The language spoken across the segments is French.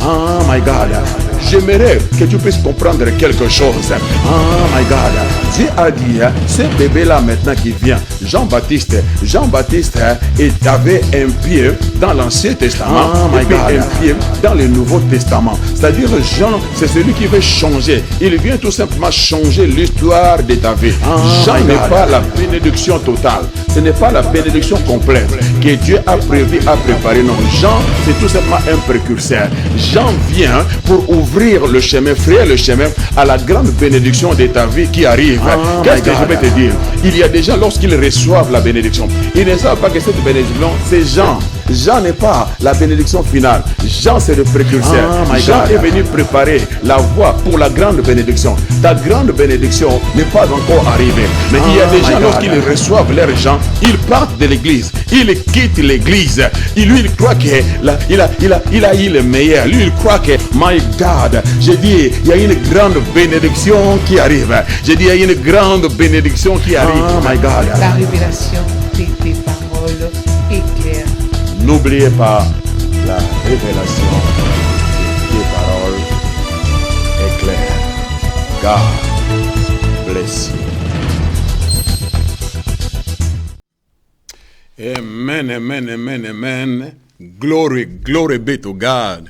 Oh my God. J'aimerais que tu puisses comprendre quelque chose. Oh my God. Dieu a dit, ce bébé-là maintenant qui vient, Jean-Baptiste, il avait un pied dans l'Ancien Testament, et puis un pied dans le Nouveau Testament. C'est-à-dire, Jean, c'est celui qui veut changer. Il vient tout simplement changer l'histoire de ta vie. Jean n'est pas la bénédiction totale. Ce n'est pas la bénédiction complète que Dieu a prévu, a préparé. Non, Jean, c'est tout simplement un précurseur. Jean vient pour ouvrir le chemin, frayer le chemin à la grande bénédiction de ta vie qui arrive. Qu'est-ce que je vais te dire? Il y a des gens, lorsqu'ils reçoivent la bénédiction, ils ne savent pas que cette bénédiction, c'est Jean. Jean n'est pas la bénédiction finale. Jean, c'est le précurseur. Jean est venu préparer la voie pour la grande bénédiction. Ta grande bénédiction n'est pas encore arrivée. Mais il y a des gens, lorsqu'ils reçoivent leur Jean, ils partent de l'église. Ils quittent l'église. Lui, il croit qu'il a eu le meilleur. Lui, il croit que, my God, j'ai dit, il y a une grande bénédiction qui arrive. J'ai dit, il y a une grande bénédiction qui arrive. Oh my God. La révélation de tes paroles éclaire. N'oubliez pas la révélation des paroles éclair. God bless you. Amen, amen, amen, amen. Glory, glory be to God.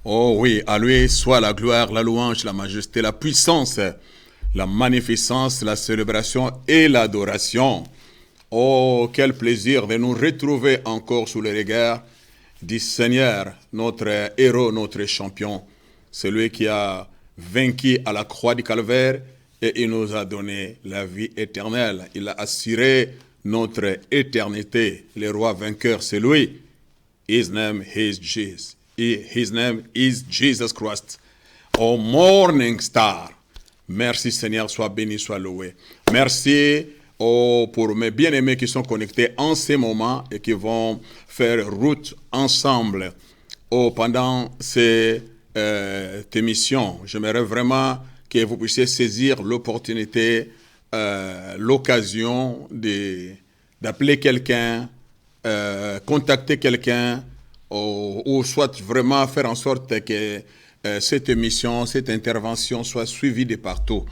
Oh oui, à lui soit la gloire, la louange, la majesté, la puissance, la magnificence, la célébration et l'adoration. Oh, quel plaisir de nous retrouver encore sous le regard du Seigneur, notre héros, notre champion, celui qui a vaincu à la croix du Calvaire et il nous a donné la vie éternelle. Il a assuré notre éternité. Le roi vainqueur, c'est lui. His name is Jesus. His name is Jesus Christ. Oh, morning star. Merci Seigneur, sois béni, sois loué. Merci. Oh, pour mes bien-aimés qui sont connectés en ces moments et qui vont faire route ensemble pendant cette émission. J'aimerais vraiment que vous puissiez saisir l'opportunité, l'occasion d'appeler quelqu'un, contacter quelqu'un, ou soit vraiment faire en sorte que cette émission, cette intervention soit suivie de partout.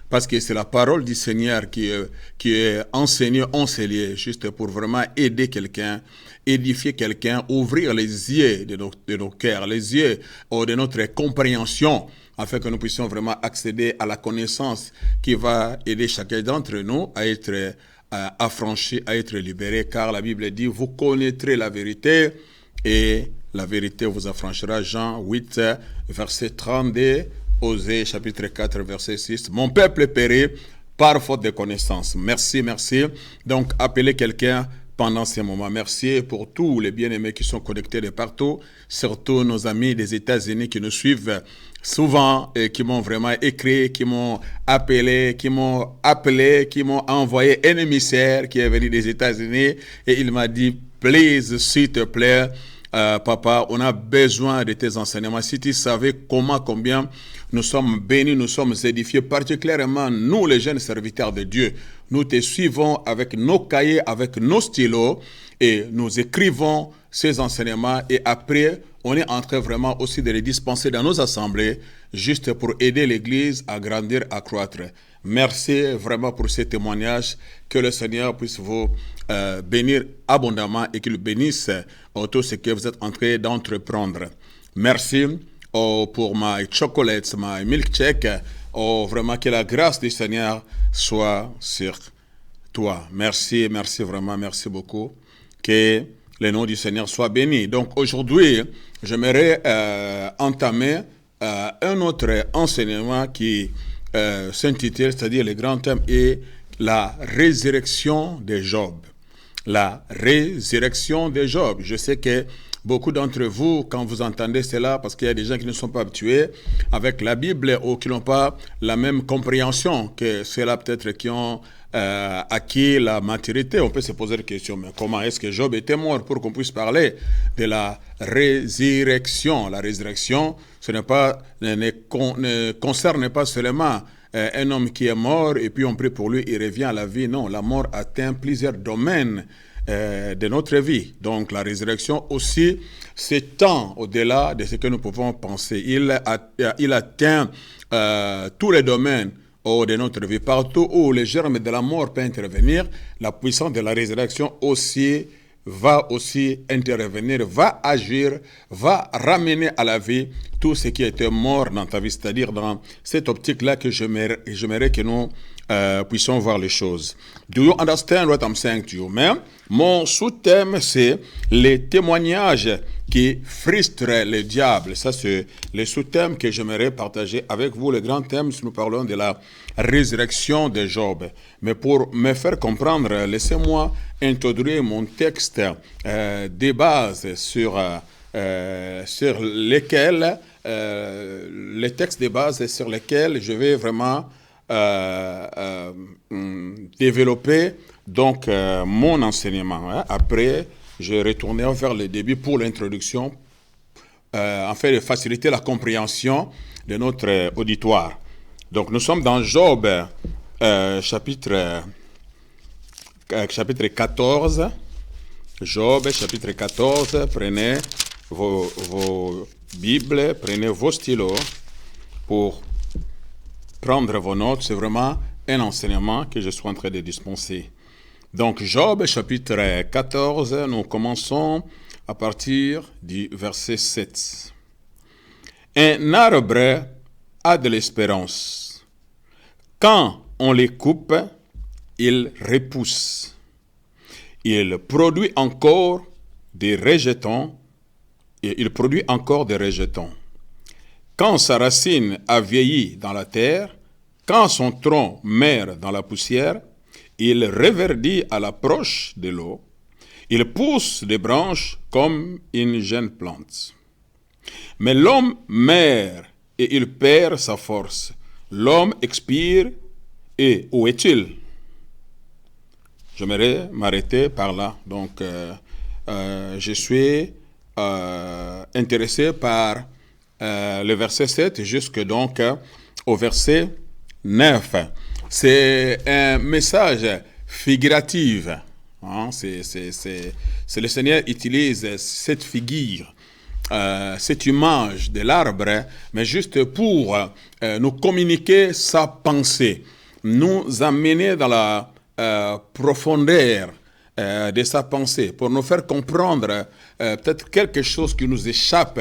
Parce que c'est la parole du Seigneur qui est enseignée, enseignée, juste pour vraiment aider quelqu'un, édifier quelqu'un, ouvrir les yeux de nos cœurs, les yeux de notre compréhension, afin que nous puissions vraiment accéder à la connaissance qui va aider chacun d'entre nous à être affranchi, à être libéré. Car la Bible dit, vous connaîtrez la vérité et la vérité vous affranchira. Jean 8, verset 32. Osée, chapitre 4, verset 6. Mon peuple périt par faute de connaissance. Merci, merci. Donc, appelez quelqu'un pendant ces moments. Merci pour tous les bien-aimés qui sont connectés de partout, surtout nos amis des États-Unis qui nous suivent souvent et qui m'ont vraiment écrit, qui m'ont appelé, qui m'ont envoyé un émissaire qui est venu des États-Unis et il m'a dit, please, s'il te plaît, papa, on a besoin de tes enseignements. Si tu savais combien nous sommes bénis, nous sommes édifiés, particulièrement nous, les jeunes serviteurs de Dieu. Nous te suivons avec nos cahiers, avec nos stylos, et nous écrivons ces enseignements, et après, on est en train vraiment aussi de les dispenser dans nos assemblées, juste pour aider l'Église à grandir, à croître. Merci vraiment pour ces témoignages. Que le Seigneur puisse vous bénir abondamment et qu'il bénisse tout ce que vous êtes en train d'entreprendre. Merci pour my chocolates, my milkshake. Vraiment que la grâce du Seigneur soit sur toi. Merci, merci vraiment, merci beaucoup. Que le nom du Seigneur soit béni. Donc aujourd'hui, j'aimerais entamer un autre enseignement qui s'intitule, c'est-à-dire le grand thème est la résurrection de Job. La résurrection de Job. Je sais que beaucoup d'entre vous, quand vous entendez cela, parce qu'il y a des gens qui ne sont pas habitués avec la Bible ou qui n'ont pas la même compréhension que ceux-là peut-être qui ont acquis la maturité, on peut se poser la question, mais comment est-ce que Job était mort pour qu'on puisse parler de la résurrection? La résurrection, ne concerne pas seulement un homme qui est mort et puis on prie pour lui, il revient à la vie. Non, la mort atteint plusieurs domaines de notre vie. Donc la résurrection aussi s'étend au-delà de ce que nous pouvons penser. Il atteint tous les domaines de notre vie. Partout où le germe de la mort peut intervenir, la puissance de la résurrection aussi va aussi intervenir, va agir, va ramener à la vie tout ce qui était mort dans ta vie. C'est-à-dire dans cette optique-là que j'aimerais que nous puissions voir les choses. Do you understand what I'm saying to you? Mais mon sous-thème, c'est les témoignages qui frustrent le diable. Ça, c'est le sous-thème que j'aimerais partager avec vous. Le grand thème, si nous parlons de la résurrection de Job. Mais pour me faire comprendre, laissez-moi introduire mon texte de base sur lesquels, les textes de base sur lesquels je vais vraiment développer donc mon enseignement. Après, je retournerai vers le début pour l'introduction, afin de faciliter la compréhension de notre auditoire. Donc, nous sommes dans Job, chapitre 14. Job, chapitre 14. Prenez vos Bibles, prenez vos stylos pour prendre vos notes. C'est vraiment un enseignement que je suis en train de dispenser. Donc, Job, chapitre 14, nous commençons à partir du verset 7. Un arbre a de l'espérance. Quand on les coupe, il repousse. Il produit encore des rejetons. Et il produit encore des rejetons. Quand sa racine a vieilli dans la terre, quand son tronc meurt dans la poussière, il reverdit à l'approche de l'eau. Il pousse des branches comme une jeune plante. Mais l'homme meurt et il perd sa force. L'homme expire et où est-il? J'aimerais m'arrêter par là. Donc, je suis intéressé par le verset 7 jusque donc au verset 9. C'est un message figuratif. Hein? Le Seigneur utilise cette figure, cette image de l'arbre, mais juste pour nous communiquer sa pensée, nous amener dans la profondeur de sa pensée, pour nous faire comprendre peut-être quelque chose qui nous échappe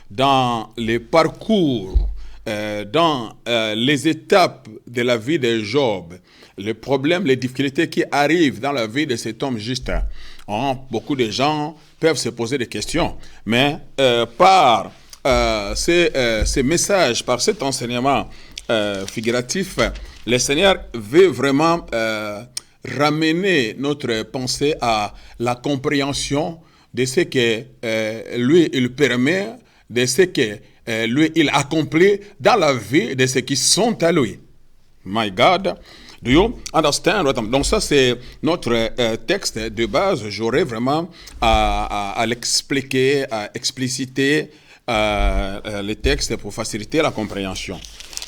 dans les parcours, dans les étapes de la vie de Job, les problèmes, les difficultés qui arrivent dans la vie de cet homme juste. Beaucoup de gens peuvent se poser des questions, mais par ces messages, par cet enseignement figuratif, le Seigneur veut vraiment ramener notre pensée à la compréhension de ce que lui, il permet, de ce que lui, il accomplit dans la vie de ceux qui sont à lui. My God, do you understand? Donc ça, c'est notre texte de base. J'aurais vraiment à l'expliquer, à expliciter les textes pour faciliter la compréhension.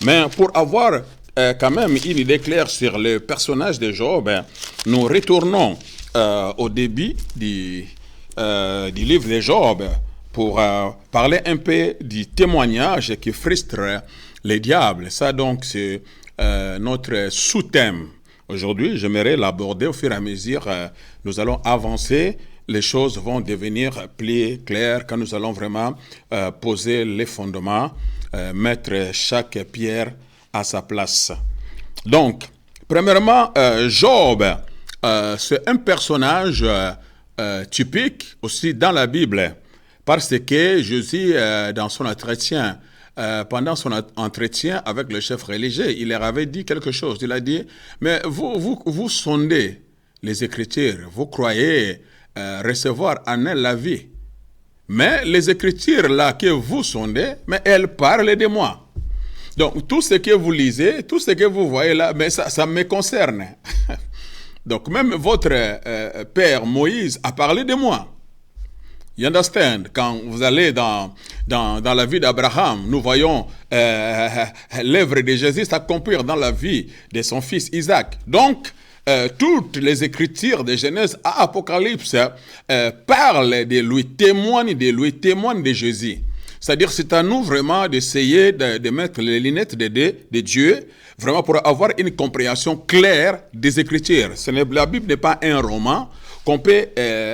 Mais pour avoir quand même une idée claire sur le personnage de Job, nous retournons au début du livre de Job pour parler un peu du témoignage qui frustre les diables. Ça donc c'est notre sous-thème. Aujourd'hui, j'aimerais l'aborder au fur et à mesure. Nous allons avancer. Les choses vont devenir plus claires quand nous allons vraiment poser les fondements, mettre chaque pierre à sa place. Donc, premièrement, Job, c'est un personnage typique aussi dans la Bible, parce que Jésus, dans son entretien, pendant son entretien avec le chef religieux, il leur avait dit quelque chose. Il a dit, mais vous sondez les Écritures, vous croyez recevoir en elles la vie. Mais les Écritures là que vous sondez, mais elles parlent de moi. Donc, tout ce que vous lisez, tout ce que vous voyez là, mais ça me concerne. Donc, même votre père Moïse a parlé de moi. You understand? Quand vous allez dans la vie d'Abraham, nous voyons l'œuvre de Jésus s'accomplir dans la vie de son fils Isaac. Donc, toutes les écritures de Genèse à Apocalypse parlent de lui, témoignent de Jésus. C'est-à-dire, c'est à nous vraiment d'essayer de mettre les lunettes de Dieu, vraiment pour avoir une compréhension claire des Écritures. La Bible n'est pas un roman qu'on peut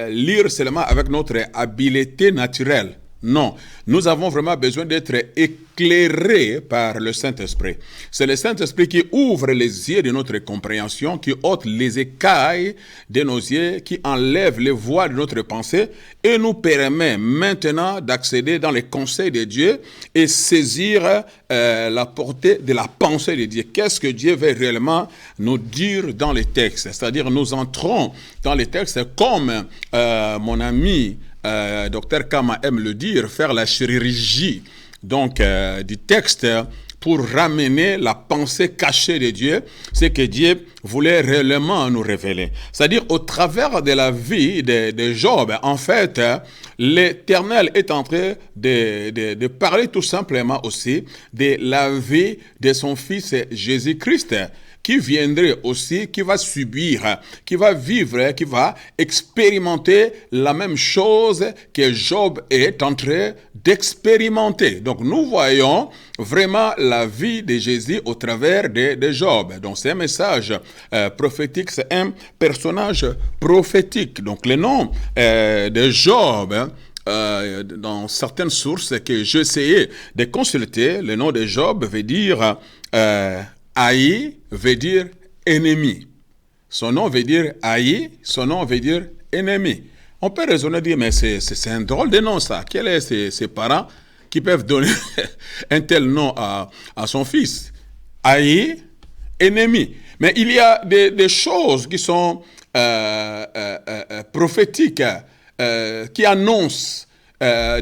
lire seulement avec notre habileté naturelle. Non, nous avons vraiment besoin d'être éclairés par le Saint-Esprit. C'est le Saint-Esprit qui ouvre les yeux de notre compréhension, qui ôte les écailles de nos yeux, qui enlève les voiles de notre pensée et nous permet maintenant d'accéder dans les conseils de Dieu et saisir la portée de la pensée de Dieu. Qu'est-ce que Dieu veut réellement nous dire dans les textes? C'est-à-dire, nous entrons dans les textes comme mon ami Dr Kama aime le dire, faire la chirurgie donc du texte pour ramener la pensée cachée de Dieu, ce que Dieu voulait réellement nous révéler. C'est-à-dire au travers de la vie de Job, en fait, l'Éternel est en train de parler tout simplement aussi de la vie de son fils Jésus-Christ, qui viendrait aussi, qui va subir, qui va vivre, qui va expérimenter la même chose que Job est en train d'expérimenter. Donc nous voyons vraiment la vie de Jésus au travers de Job. Donc c'est un message prophétique, c'est un personnage prophétique. Donc le nom de Job, dans certaines sources que j'essayais de consulter, le nom de Job veut dire haï veut dire ennemi. Son nom veut dire haï, son nom veut dire ennemi. On peut raisonner, dire, mais c'est un drôle de nom ça. Quels sont ses parents qui peuvent donner un tel nom à son fils? Haï, ennemi. Mais il y a des choses qui sont prophétiques, qui annoncent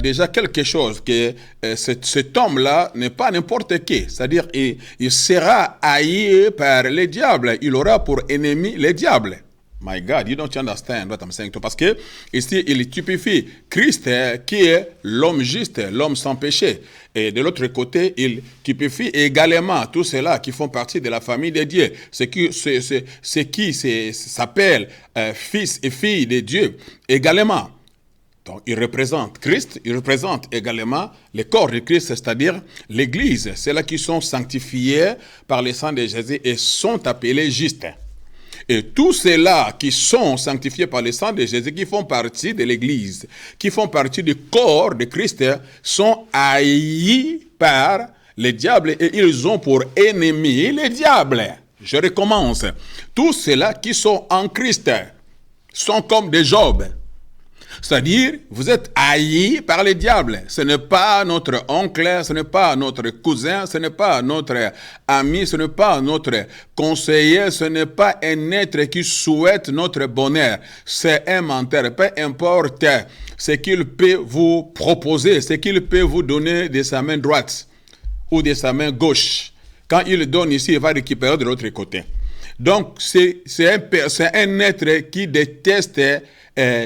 déjà quelque chose, que cet homme-là n'est pas n'importe qui. C'est-à-dire, il sera haï par les diables. Il aura pour ennemi les diables. My God, you don't understand what I'm saying. Parce que ici, il typifie Christ qui est l'homme juste, l'homme sans péché. Et de l'autre côté, il typifie également tous ceux-là qui font partie de la famille de Dieu. C'est qui s'appelle fils et filles de Dieu également. Donc, il représente Christ, il représente également le corps de Christ, c'est-à-dire l'Église. Ceux-là qui sont sanctifiés par le sang de Jésus et sont appelés justes. Et tous ceux-là qui sont sanctifiés par le sang de Jésus, qui font partie de l'Église, qui font partie du corps de Christ, sont haïs par les diables et ils ont pour ennemis les diables. Je recommence. Tous ceux-là qui sont en Christ sont comme des Job. C'est-à-dire, vous êtes haïs par les diables. Ce n'est pas notre oncle, ce n'est pas notre cousin, ce n'est pas notre ami, ce n'est pas notre conseiller, ce n'est pas un être qui souhaite notre bonheur. C'est un menteur. Peu importe ce qu'il peut vous proposer, ce qu'il peut vous donner de sa main droite ou de sa main gauche. Quand il donne ici, il va récupérer de l'autre côté. Donc, c'est un être qui déteste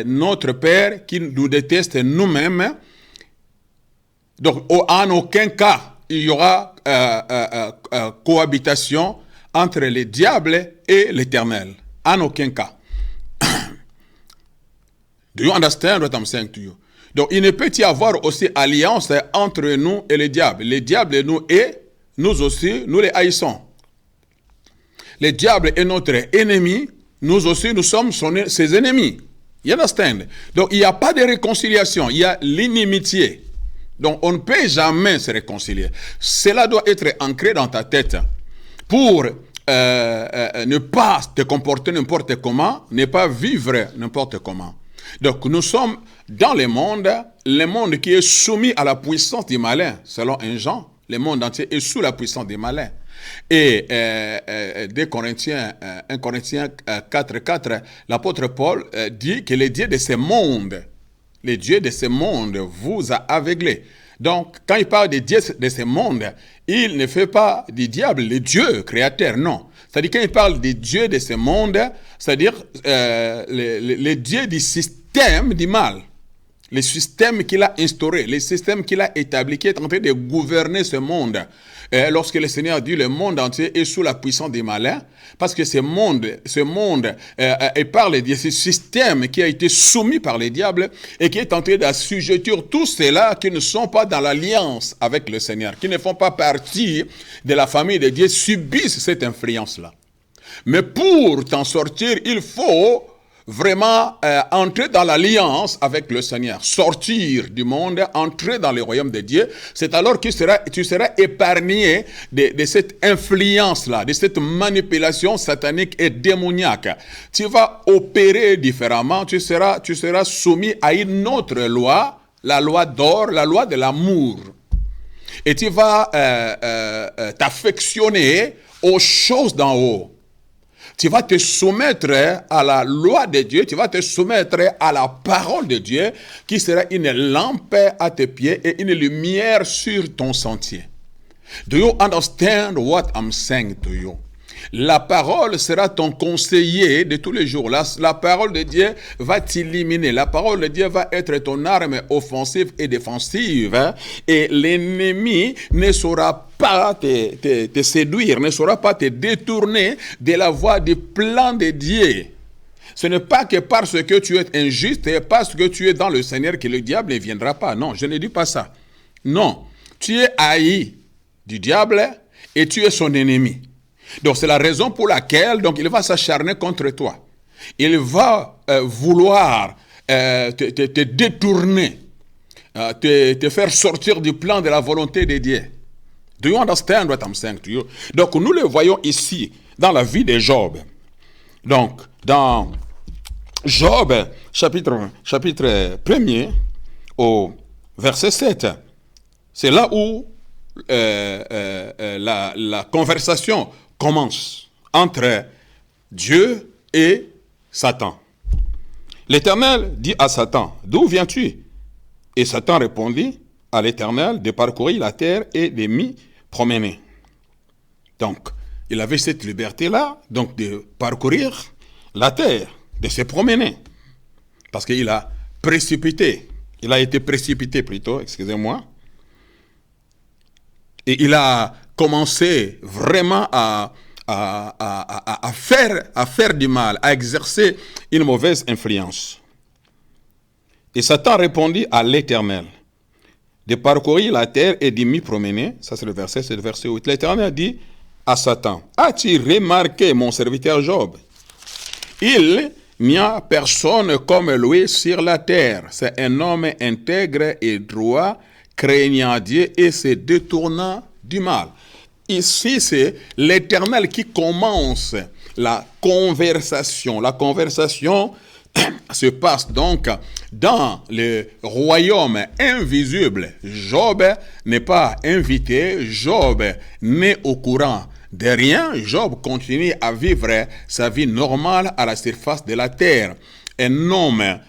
notre Père, qui nous déteste nous-mêmes. Donc, en aucun cas, il y aura cohabitation entre les diables et l'Éternel. En aucun cas. Do you understand what I'm saying to you? Donc, il ne peut y avoir aussi alliance entre nous et les diables. Les diables nous et nous aussi, nous les haïssons. Le diable est notre ennemi, nous aussi, nous sommes ses ennemis. You understand? Donc, il n'y a pas de réconciliation, il y a l'inimitié. Donc, on ne peut jamais se réconcilier. Cela doit être ancré dans ta tête pour ne pas te comporter n'importe comment, ne pas vivre n'importe comment. Donc, nous sommes dans le monde qui est soumis à la puissance du malin, selon un Jean. Le monde entier est sous la puissance des malins. Et 1 Corinthiens 4.4, l'apôtre Paul dit que le Dieu de ce monde, vous a aveuglés. Donc, quand il parle des dieux de ce monde, il ne fait pas du diable le Dieu créateur, non. C'est-à-dire, quand il parle des dieux de ce monde, c'est-à-dire les dieux du système du mal. le système qu'il a instauré, le système qu'il a établi, qui est en train de gouverner ce monde. Lorsque le Seigneur dit le monde entier est sous la puissance des malins, parce que ce monde est par les dieux, ce système qui a été soumis par les diables et qui est en train d'assujettir tous ceux-là qui ne sont pas dans l'alliance avec le Seigneur, qui ne font pas partie de la famille de Dieu, subissent cette influence-là. Mais pour t'en sortir, il faut vraiment entrer dans l'alliance avec le Seigneur, sortir du monde, entrer dans le royaume de Dieu. C'est alors que tu seras épargné de cette influence-là, de cette manipulation satanique et démoniaque. Tu vas opérer différemment, tu seras soumis à une autre loi, la loi d'or, la loi de l'amour. Et tu vas t'affectionner aux choses d'en haut. Tu vas te soumettre à la loi de Dieu, tu vas te soumettre à la parole de Dieu, qui sera une lampe à tes pieds et une lumière sur ton sentier. Do you understand what I'm saying to you? La parole sera ton conseiller de tous les jours. La parole de Dieu va t'illuminer. La parole de Dieu va être ton arme offensive et défensive. Hein? Et l'ennemi ne saura pas te séduire, ne saura pas te détourner de la voie du plan de Dieu. Ce n'est pas que parce que tu es injuste et parce que tu es dans le Seigneur que le diable ne viendra pas. Non, je ne dis pas ça. Non, tu es haï du diable et tu es son ennemi. Donc c'est la raison pour laquelle il va s'acharner contre toi. Il va vouloir te détourner, te faire sortir du plan de la volonté de Dieu. Do you understand what I'm saying to you? Donc nous le voyons ici dans la vie de Job. Donc dans Job chapitre 1er au verset 7, c'est là où la conversation commence entre Dieu et Satan. L'Éternel dit à Satan, « D'où viens-tu » Et Satan répondit à l'Éternel de parcourir la terre et de m'y promener. Donc, il avait cette liberté-là, donc de parcourir la terre, de se promener. Parce qu'il a été précipité plutôt, excusez-moi. Et il a commencé vraiment à faire du mal, à exercer une mauvaise influence. Et Satan répondit à l'Éternel de parcourir la terre et de m'y promener. Ça c'est le verset 8. L'Éternel dit à Satan, « As-tu remarqué mon serviteur Job? Il n'y a personne comme lui sur la terre. C'est un homme intègre et droit, craignant Dieu et se détournant du mal. » Ici, c'est l'Éternel qui commence la conversation. La conversation se passe donc dans le royaume invisible. Job n'est pas invité, Job n'est au courant de rien. Job continue à vivre sa vie normale à la surface de la terre. Un homme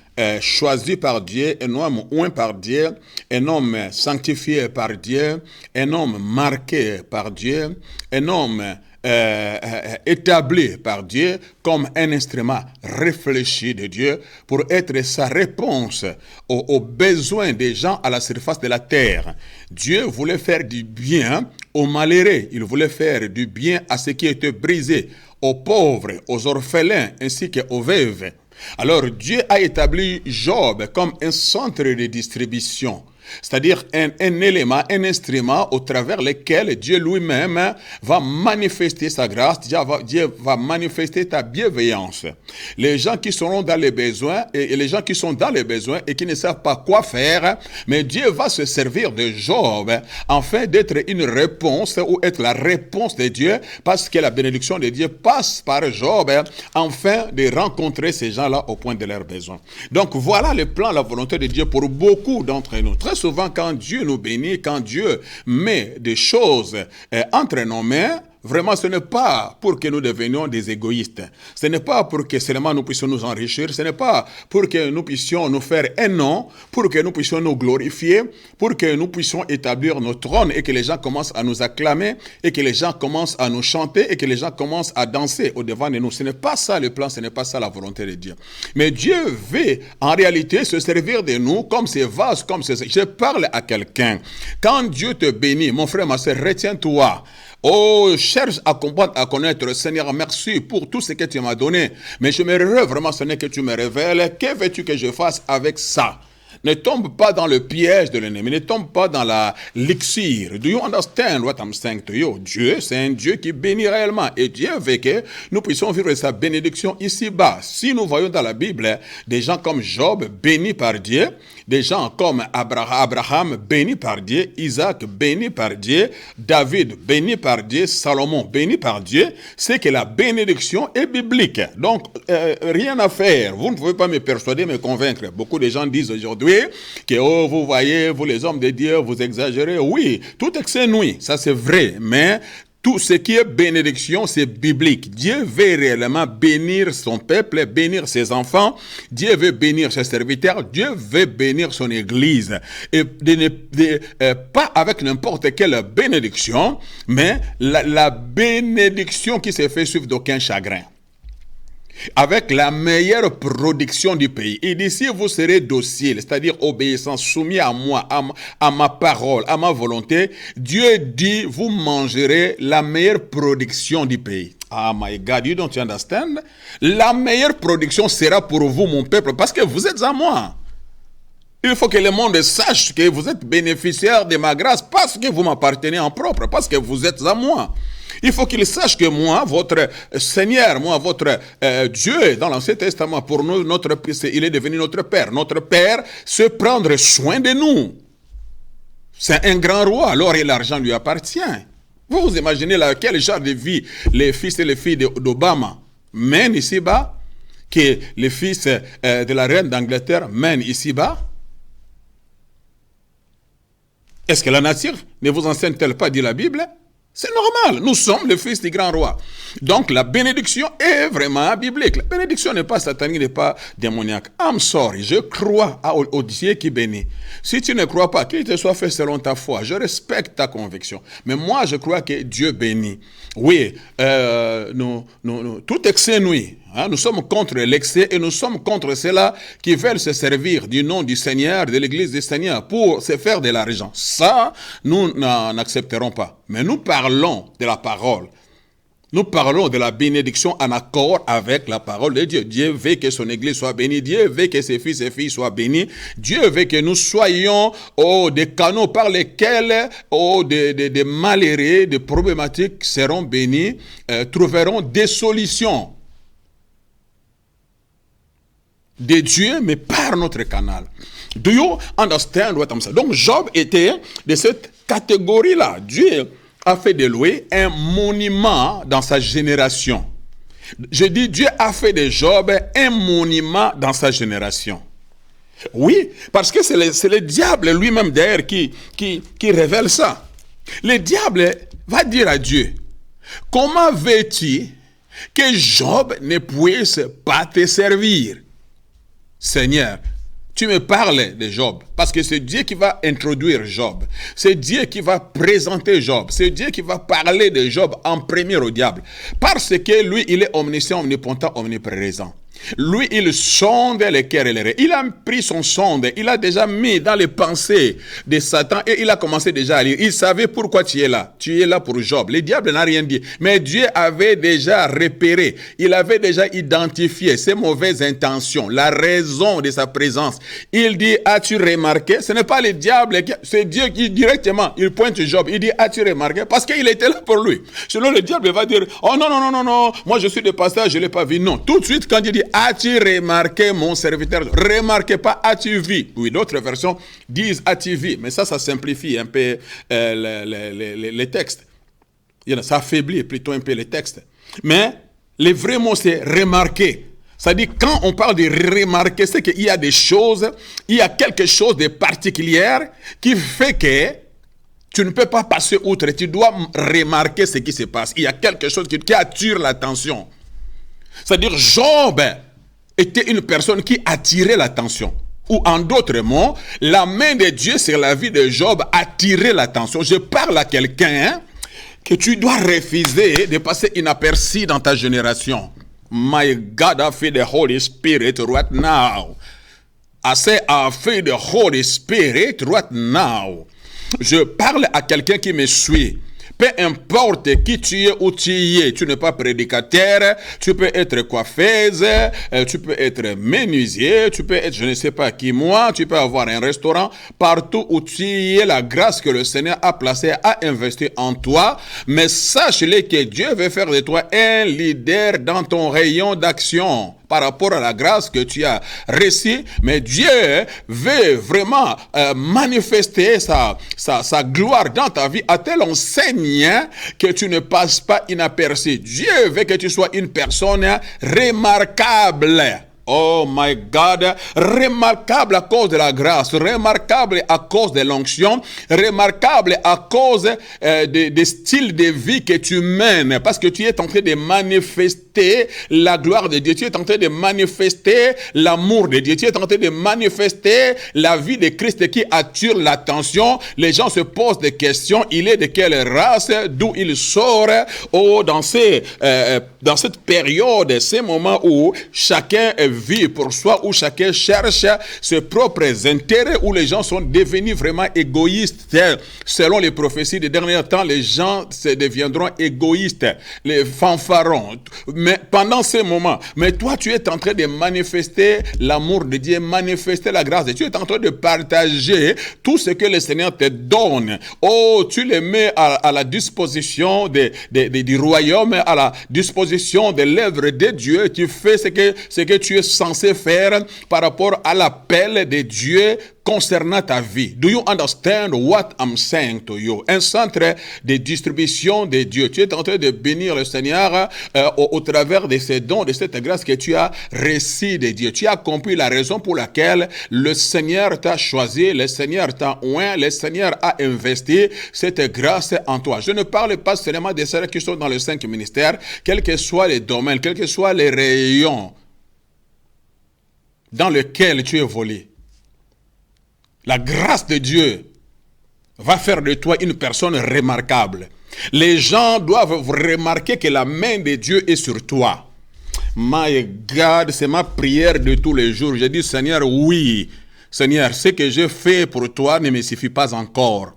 choisi par Dieu, un homme oint par Dieu, un homme sanctifié par Dieu, un homme marqué par Dieu, un homme établi par Dieu comme un instrument réfléchi de Dieu pour être sa réponse aux besoins des gens à la surface de la terre. Dieu voulait faire du bien aux malheureux, il voulait faire du bien à ceux qui étaient brisés, aux pauvres, aux orphelins ainsi qu'aux veuves. Alors Dieu a établi Job comme un centre de distribution, c'est-à-dire un élément, un instrument au travers lequel Dieu lui-même va manifester sa grâce, Dieu va manifester ta bienveillance. Les gens qui seront dans les besoins et les gens qui sont dans les besoins et qui ne savent pas quoi faire, mais Dieu va se servir de Job afin d'être une réponse ou être la réponse de Dieu, parce que la bénédiction de Dieu passe par Job afin de rencontrer ces gens-là au point de leurs besoins. Donc voilà le plan, la volonté de Dieu pour beaucoup d'entre nous. Très souvent, quand Dieu nous bénit, quand Dieu met des choses entre nos mains, vraiment, ce n'est pas pour que nous devenions des égoïstes. Ce n'est pas pour que seulement nous puissions nous enrichir. Ce n'est pas pour que nous puissions nous faire un nom, pour que nous puissions nous glorifier, pour que nous puissions établir notre trône et que les gens commencent à nous acclamer et que les gens commencent à nous chanter et que les gens commencent à danser au-devant de nous. Ce n'est pas ça le plan, ce n'est pas ça la volonté de Dieu. Mais Dieu veut en réalité se servir de nous comme ces vases, comme ces... Je parle à quelqu'un. Quand Dieu te bénit, mon frère, ma soeur, retiens-toi. Oh, cherche à comprendre, à connaître. Seigneur, merci pour tout ce que tu m'as donné. Mais je me rêve vraiment, ce n'est que tu me révèles. Que veux-tu que je fasse avec ça? Ne tombe pas dans le piège de l'ennemi. Ne tombe pas dans la l'élixir. Do you understand what I'm saying to you? Dieu, c'est un Dieu qui bénit réellement. Et Dieu veut que nous puissions vivre sa bénédiction ici-bas. Si nous voyons dans la Bible des gens comme Job bénis par Dieu, des gens comme Abraham béni par Dieu, Isaac béni par Dieu, David béni par Dieu, Salomon béni par Dieu, c'est que la bénédiction est biblique. Donc, rien à faire. Vous ne pouvez pas me persuader, me convaincre. Beaucoup de gens disent aujourd'hui que, oh, vous voyez, vous les hommes de Dieu, vous exagérez. Oui, tout excès nuit, ça c'est vrai, mais tout ce qui est bénédiction, c'est biblique. Dieu veut réellement bénir son peuple, bénir ses enfants. Dieu veut bénir ses serviteurs. Dieu veut bénir son église. Et pas avec n'importe quelle bénédiction, mais la bénédiction qui se fait suivre d'aucun chagrin. Avec la meilleure production du pays. Il dit, si vous serez docile, c'est-à-dire obéissant, soumis à moi, à ma parole, à ma volonté, Dieu dit, vous mangerez la meilleure production du pays. Ah, my God, you don't understand? La meilleure production sera pour vous, mon peuple, parce que vous êtes à moi. Il faut que le monde sache que vous êtes bénéficiaire de ma grâce parce que vous m'appartenez en propre, parce que vous êtes à moi. Il faut qu'il sache que moi, votre Seigneur, moi, votre Dieu, dans l'Ancien Testament, pour nous, il est devenu notre Père. Notre Père se prendre soin de nous. C'est un grand roi, l'or et l'argent lui appartiennent. Vous vous imaginez là, quel genre de vie les fils et les filles d'Obama mènent ici-bas, que les fils de la reine d'Angleterre mènent ici-bas? Est-ce que la nature ne vous enseigne-t-elle pas, dit la Bible? C'est normal, nous sommes les fils du grand roi. Donc la bénédiction est vraiment biblique. La bénédiction n'est pas satanique, n'est pas démoniaque. I'm sorry, je crois au Dieu qui bénit. Si tu ne crois pas, qu'il te soit fait selon ta foi. Je respecte ta conviction. Mais moi, je crois que Dieu bénit. Oui, tout excès nuit. Hein, nous sommes contre l'excès et nous sommes contre ceux-là qui veulent se servir du nom du Seigneur, de l'Église du Seigneur pour se faire de l'argent. Ça, nous n'accepterons pas. Mais nous parlons de la parole. Nous parlons de la bénédiction en accord avec la parole de Dieu. Dieu veut que son Église soit bénie. Dieu veut que ses fils et filles soient bénis. Dieu veut que nous soyons des canaux par lesquels des malheureux, des problématiques seront bénis, trouveront des solutions de Dieu, mais par notre canal. Do you understand what I'm saying? Donc Job était de cette catégorie-là. Dieu a fait de lui un monument dans sa génération. Je dis, Dieu a fait de Job un monument dans sa génération. Oui, parce que c'est le diable lui-même d'ailleurs qui révèle ça. Le diable va dire à Dieu, comment veux-tu que Job ne puisse pas te servir? Seigneur, tu me parles de Job, parce que c'est Dieu qui va introduire Job. C'est Dieu qui va présenter Job. C'est Dieu qui va parler de Job en premier au diable. Parce que lui, il est omniscient, omnipotent, omniprésent. Lui, il sonde les cœurs et les reins. Il a pris son sonde, il a déjà mis dans les pensées de Satan et il a commencé déjà à lire. Il savait pourquoi tu es là. Tu es là pour Job. Le diable n'a rien dit. Mais Dieu avait déjà repéré, il avait déjà identifié ses mauvaises intentions, la raison de sa présence. Il dit, as-tu remarqué? Ce n'est pas le diable, c'est Dieu qui directement, il pointe Job. Il dit, as-tu remarqué? Parce qu'il était là pour lui. Sinon, le diable va dire, oh non, moi je suis de passage, je ne l'ai pas vu. Non, tout de suite, quand il dit, as-tu remarqué mon serviteur? Remarquez pas, as-tu vu? Oui, d'autres versions disent as-tu vu, mais ça simplifie un peu les textes. Ça affaiblit plutôt un peu les textes. Mais le vrai mot, c'est remarquer. C'est-à-dire, quand on parle de remarquer, c'est qu'il y a des choses, il y a quelque chose de particulier qui fait que Tu ne peux pas passer outre, tu dois remarquer ce qui se passe. Il y a quelque chose qui attire l'attention. C'est-à-dire Job était une personne qui attirait l'attention. Ou en d'autres mots, la main de Dieu sur la vie de Job attirait l'attention. Je parle à quelqu'un que tu dois refuser de passer inaperçu dans ta génération. My God, I feel the Holy Spirit right now. I say I feel the Holy Spirit right now. Je parle à quelqu'un qui me suit. Peu importe qui tu es, où tu es, tu n'es pas prédicateur, tu peux être coiffeuse, tu peux être menuisier, tu peux être je ne sais pas qui, moi, tu peux avoir un restaurant, partout où tu es, la grâce que le Seigneur a placée, a investi en toi, mais sache-le que Dieu veut faire de toi un leader dans ton rayon d'action par rapport à la grâce que tu as reçue, mais Dieu veut vraiment manifester sa gloire dans ta vie à telle enseigne que tu ne passes pas inaperçu. Dieu veut que tu sois une personne remarquable. Oh my God, remarquable à cause de la grâce, remarquable à cause de l'onction, remarquable à cause des styles de vie que tu mènes, parce que tu es en train de manifester la gloire de Dieu, tu es en train de manifester l'amour de Dieu, tu es en train de manifester la vie de Christ qui attire l'attention. Les gens se posent des questions, il est de quelle race, d'où il sort, dans cette période, ces moments où chacun vit pour soi, où chacun cherche ses propres intérêts, où les gens sont devenus vraiment égoïstes. Selon les prophéties des derniers temps, les gens deviendront égoïstes, les fanfarons. Mais pendant ces moments, mais toi tu es en train de manifester l'amour de Dieu, manifester la grâce de Dieu, tu es en train de partager tout ce que le Seigneur te donne. Oh, tu les mets à la disposition du royaume, à la disposition de l'œuvre de Dieu. Tu fais ce que tu es censé faire par rapport à l'appel de Dieu concernant ta vie. Do you understand what I'm saying to you? Un centre de distribution de Dieu. Tu es en train de bénir le Seigneur au travers de ces dons, de cette grâce que tu as reçue de Dieu. Tu as compris la raison pour laquelle le Seigneur t'a choisi, le Seigneur t'a oint, le Seigneur a investi cette grâce en toi. Je ne parle pas seulement de ceux qui sont dans les 5 ministères, quels que soient les domaines, quels que soient les rayons dans lesquels tu évolues. La grâce de Dieu va faire de toi une personne remarquable. Les gens doivent remarquer que la main de Dieu est sur toi. My God, c'est ma prière de tous les jours. Je dis, Seigneur, oui. Seigneur, ce que j'ai fait pour toi ne me suffit pas encore.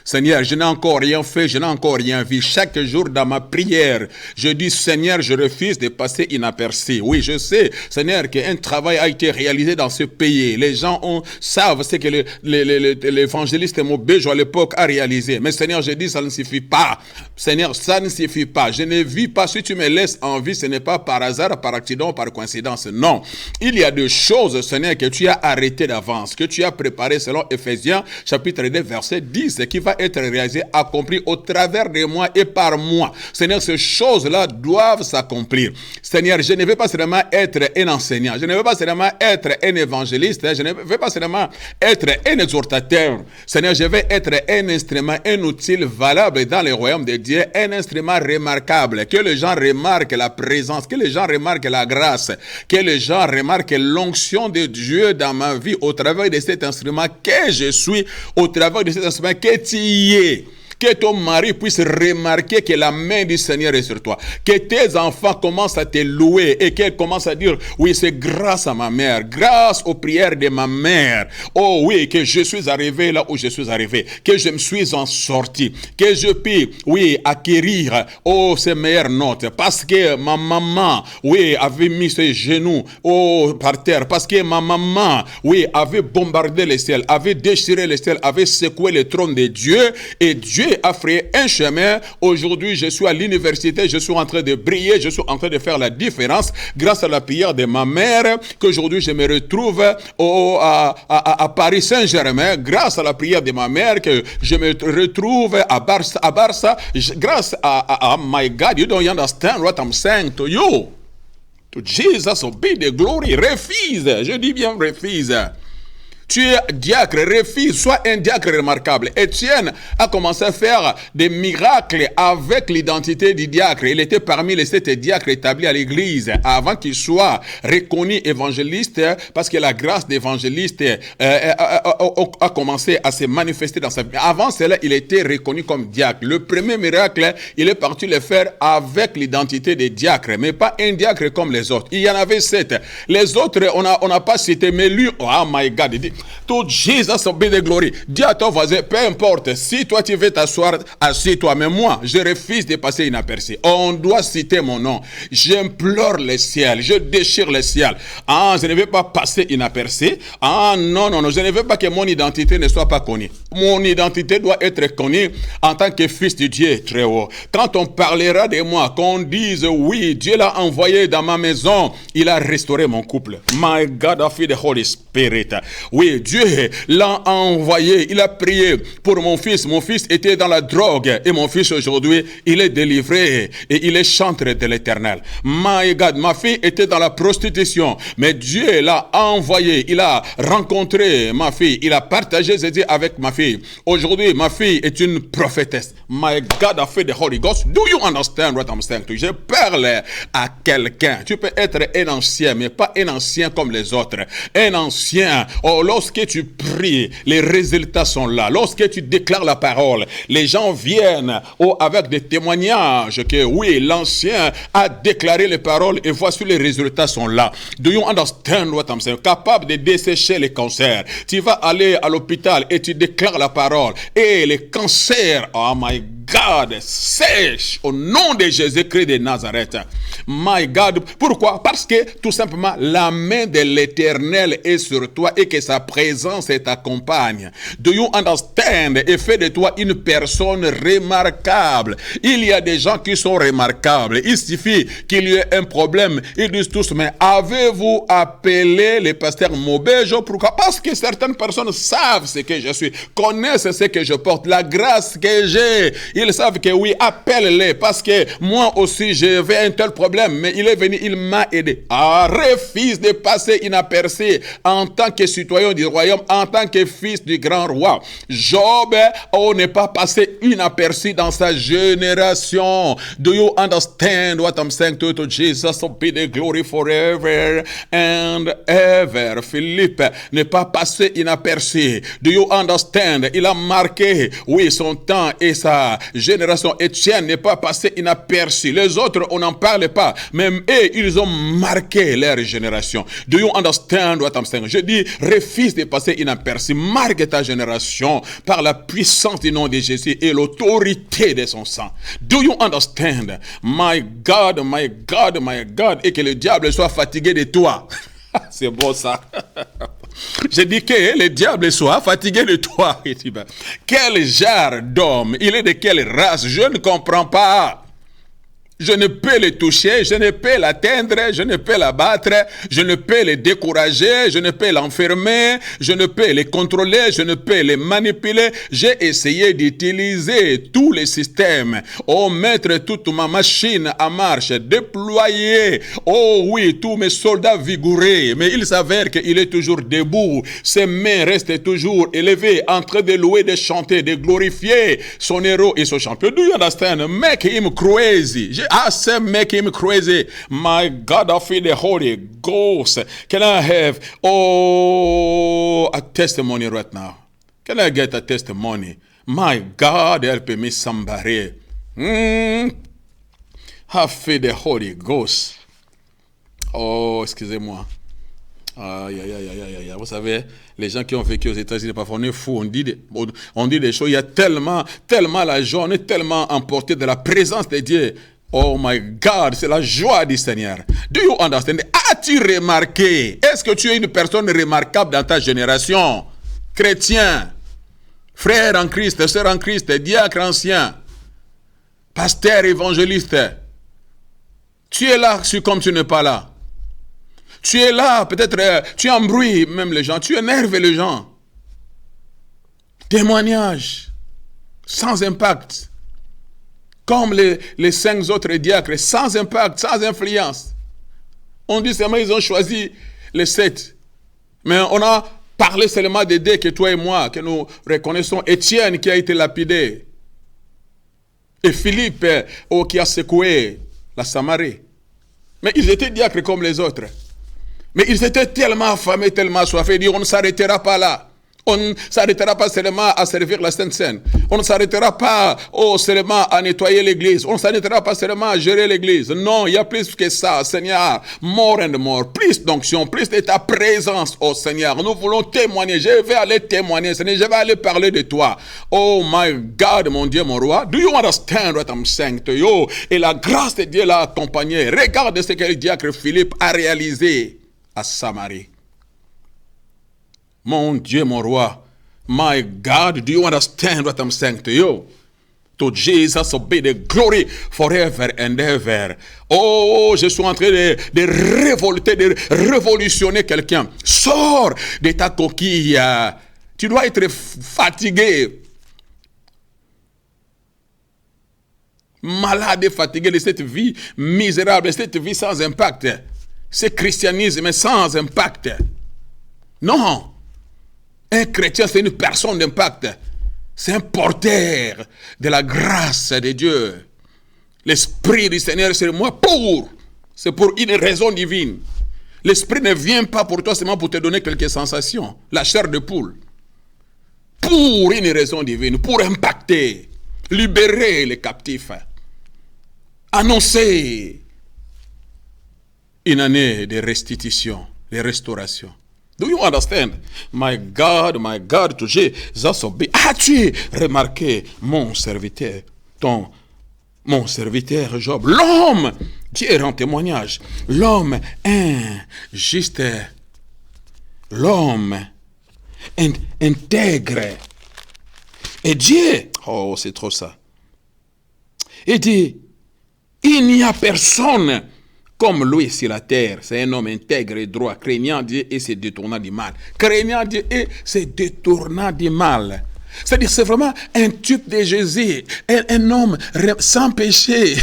Seigneur, je n'ai encore rien fait, je n'ai encore rien vu. Chaque jour dans ma prière, je dis, Seigneur, je refuse de passer inaperçu. Oui, je sais, Seigneur, qu'un travail a été réalisé dans ce pays. Les gens savent ce que l'évangéliste Mobejo à l'époque a réalisé. Mais Seigneur, je dis, ça ne suffit pas. Seigneur, ça ne suffit pas. Je ne vis pas. Si tu me laisses en vie, ce n'est pas par hasard, par accident, par coïncidence. Non. Il y a des choses, Seigneur, que tu as arrêtées d'avance, que tu as préparées selon Ephésiens, chapitre 2, verset 10, qui va être réalisé, accompli au travers de moi et par moi. Seigneur, ces choses-là doivent s'accomplir. Seigneur, je ne veux pas seulement être un enseignant, je ne veux pas seulement être un évangéliste, je ne veux pas seulement être un exhortateur. Seigneur, je veux être un instrument, un outil valable dans le royaume de Dieu, un instrument remarquable, que les gens remarquent la présence, que les gens remarquent la grâce, que les gens remarquent l'onction de Dieu dans ma vie au travers de cet instrument que je suis, au travers de cet instrument que tu que ton mari puisse remarquer que la main du Seigneur est sur toi. Que tes enfants commencent à te louer et qu'elles commencent à dire, oui, c'est grâce à ma mère, grâce aux prières de ma mère. Oh oui, que je suis arrivé là où je suis arrivé, que je me suis en sorti, que je puis, oui, acquérir, oh, ces meilleures notes, parce que ma maman, oui, avait mis ses genoux, oh, par terre, parce que ma maman, oui, avait bombardé le ciel, avait déchiré le ciel, avait secoué le trône de Dieu, et Dieu a fait un chemin. Aujourd'hui, je suis à l'université, je suis en train de briller, je suis en train de faire la différence grâce à la prière de ma mère, qu'aujourd'hui je me retrouve à Paris Saint-Germain, grâce à la prière de ma mère, que je me retrouve à Barça, grâce à my God, you don't understand what I'm saying to you. To Jesus be the glory. Refuse, je dis bien refuse. Tu es diacre, refuse, sois un diacre remarquable. Étienne a commencé à faire des miracles avec l'identité du diacre. Il était parmi les 7 diacres établis à l'église avant qu'il soit reconnu évangéliste, parce que la grâce d'évangéliste a commencé à se manifester dans sa vie. Avant cela, il était reconnu comme diacre. Le premier miracle, il est parti le faire avec l'identité des diacres, mais pas un diacre comme les autres. Il y en avait 7. Les autres, on n'a pas cité, mais lui, oh my God, il dit, to Jesus be the glory. Dis à ton voisin, peu importe, si toi tu veux t'asseoir, assieds-toi, mais moi, je refuse de passer inaperçu. On doit citer mon nom. J'implore le ciel, je déchire le ciel. Ah, je ne veux pas passer inaperçu. Ah, non, je ne veux pas que mon identité ne soit pas connue. Mon identité doit être connue en tant que fils de Dieu très haut. Quand on parlera de moi, qu'on dise, oui, Dieu l'a envoyé dans ma maison, il a restauré mon couple. My God of the Holy Spirit. Oui, Dieu l'a envoyé, il a prié pour mon fils. Mon fils était dans la drogue et mon fils aujourd'hui, il est délivré et il est chantre de l'Éternel. My God, ma fille était dans la prostitution, mais Dieu l'a envoyé, il a rencontré ma fille, il a partagé ses idées avec ma fille. Aujourd'hui, ma fille est une prophétesse. My God of the Holy Ghost, do you understand what I'm saying to you? Je parle à quelqu'un. Tu peux être un ancien, mais pas un ancien comme les autres. Un ancien, oh, lorsque tu pries, les résultats sont là. Lorsque tu déclares la parole, les gens viennent avec des témoignages que oui, l'ancien a déclaré les paroles et voici les résultats sont là. Do you understand what I'm saying? Capable de dessécher les cancers. Tu vas aller à l'hôpital et tu déclares la parole et les cancers, oh my God, sèche au nom de Jésus-Christ de Nazareth. My God, pourquoi? Parce que tout simplement la main de l'Éternel est sur toi et que sa présence t'accompagne. Do you understand? Et fait de toi une personne remarquable. Il y a des gens qui sont remarquables. Il suffit qu'il y ait un problème. Ils disent tous, mais avez-vous appelé le pasteur Mobejo? Pourquoi? Parce que certaines personnes savent ce que je suis, connaissent ce que je porte, la grâce que j'ai. Ils savent que oui, appelle-les parce que moi aussi j'avais un tel problème, mais il est venu, il m'a aidé. Ah, refuse de passer inaperçu en tant que citoyen du royaume, en tant que fils du grand roi. Job, n'est pas passé inaperçu dans sa génération. Do you understand what I'm saying to Jesus? Be the glory forever and ever. Philippe n'est pas passé inaperçu. Do you understand? Il a marqué, oui, son temps et sa génération. Étienne n'est pas passé inaperçu. Les autres, on n'en parle pas. Même eux, ils ont marqué leur génération. Do you understand what I'm saying? Je dis, refuse de passer inaperçu. Marque ta génération par la puissance du nom de Jésus et l'autorité de son sang. Do you understand? My God, my God, my God. Et que le diable soit fatigué de toi. C'est beau ça. Je dis que le diable soit fatigué de toi. Quel genre d'homme? Il est de quelle race? Je ne comprends pas. Je ne peux le toucher, je ne peux l'atteindre, je ne peux l'abattre, je ne peux le décourager, je ne peux l'enfermer, je ne peux le contrôler, je ne peux le manipuler. J'ai essayé d'utiliser tous les systèmes. Oh, mettre toute ma machine en marche, déployer, oh oui, tous mes soldats vigoureux. Mais il s'avère qu'il est toujours debout. Ses mains restent toujours élevées, en train de louer, de chanter, de glorifier son héros et son champion. Do you understand? Make him crazy. I say make him crazy. My God, I feel the Holy Ghost. Can I have, a testimony right now? Can I get a testimony? My God, help me somebody. I feel the Holy Ghost. Oh, excusez-moi. Vous savez, les gens qui ont vécu aux États-Unis, parfois on est fou, on dit des choses, il y a tellement la joie, on est tellement emporté de la présence de Dieu. Oh my God, c'est la joie du Seigneur. Do you understand? As-tu remarqué? Est-ce que tu es une personne remarquable dans ta génération? Chrétien, frère en Christ, sœur en Christ, diacre ancien, pasteur, évangéliste. Tu es là comme tu n'es pas là. Tu es là, peut-être, tu embrouilles même les gens, tu énerves les gens. Témoignage, sans impact. Comme les 5 autres diacres, sans impact, sans influence. On dit seulement ils ont choisi les 7. Mais on a Parler seulement des dés que toi et moi, que nous reconnaissons. Étienne qui a été lapidé. Et Philippe qui a secoué la Samarie. Mais ils étaient diacres comme les autres. Mais ils étaient tellement affamés, tellement assoiffés. Ils disent, on ne s'arrêtera pas là. On ne s'arrêtera pas seulement à servir la Sainte Seine. On ne s'arrêtera pas seulement à nettoyer l'église. On ne s'arrêtera pas seulement à gérer l'église. Non, il y a plus que ça, Seigneur. More and more. Plus d'onction, plus de ta présence, oh Seigneur. Nous voulons témoigner. Je vais aller témoigner, Seigneur. Je vais aller parler de toi. Oh my God, mon Dieu, mon roi. Do you understand what I'm saying to you? Et la grâce de Dieu l'a accompagné. Regarde ce que le diacre Philippe a réalisé à Samarie. Mon Dieu, mon roi, my God, do you understand what I'm saying to you? To Jesus be the glory forever and ever. Oh, je suis en train de révolter, de révolutionner quelqu'un. Sors de ta coquille. Tu dois être fatigué. Malade et fatigué de cette vie misérable, de cette vie sans impact. Ce christianisme sans impact. Non. Un chrétien, c'est une personne d'impact. C'est un porteur de la grâce de Dieu. L'Esprit du Seigneur, c'est moi c'est pour une raison divine. L'Esprit ne vient pas pour toi seulement pour te donner quelques sensations. La chair de poule. Pour une raison divine. Pour impacter. Libérer les captifs. Annoncer une année de restitution, de restauration. Do you understand? My God, to Jesus obey. As-tu remarqué mon serviteur, mon serviteur Job, l'homme, Dieu rend témoignage, l'homme injuste, l'homme intègre. Et Dieu, oh c'est trop ça. Il dit, il n'y a personne comme lui sur la terre. C'est un homme intègre et droit, craignant Dieu et se détournant du mal. Craignant Dieu et se détournant du mal. C'est-à-dire, c'est vraiment un type de Jésus. Un homme sans péché.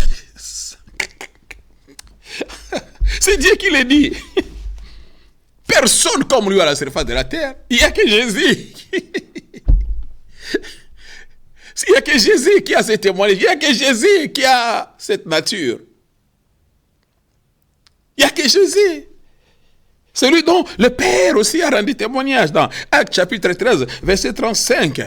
C'est Dieu qui le dit. Personne comme lui à la surface de la terre. Il n'y a que Jésus. Il n'y a que Jésus qui a ce témoignage. Il n'y a que Jésus qui a cette nature. Il n'y a que Jésus. Celui dont le Père aussi a rendu témoignage dans Actes chapitre 13, verset 35.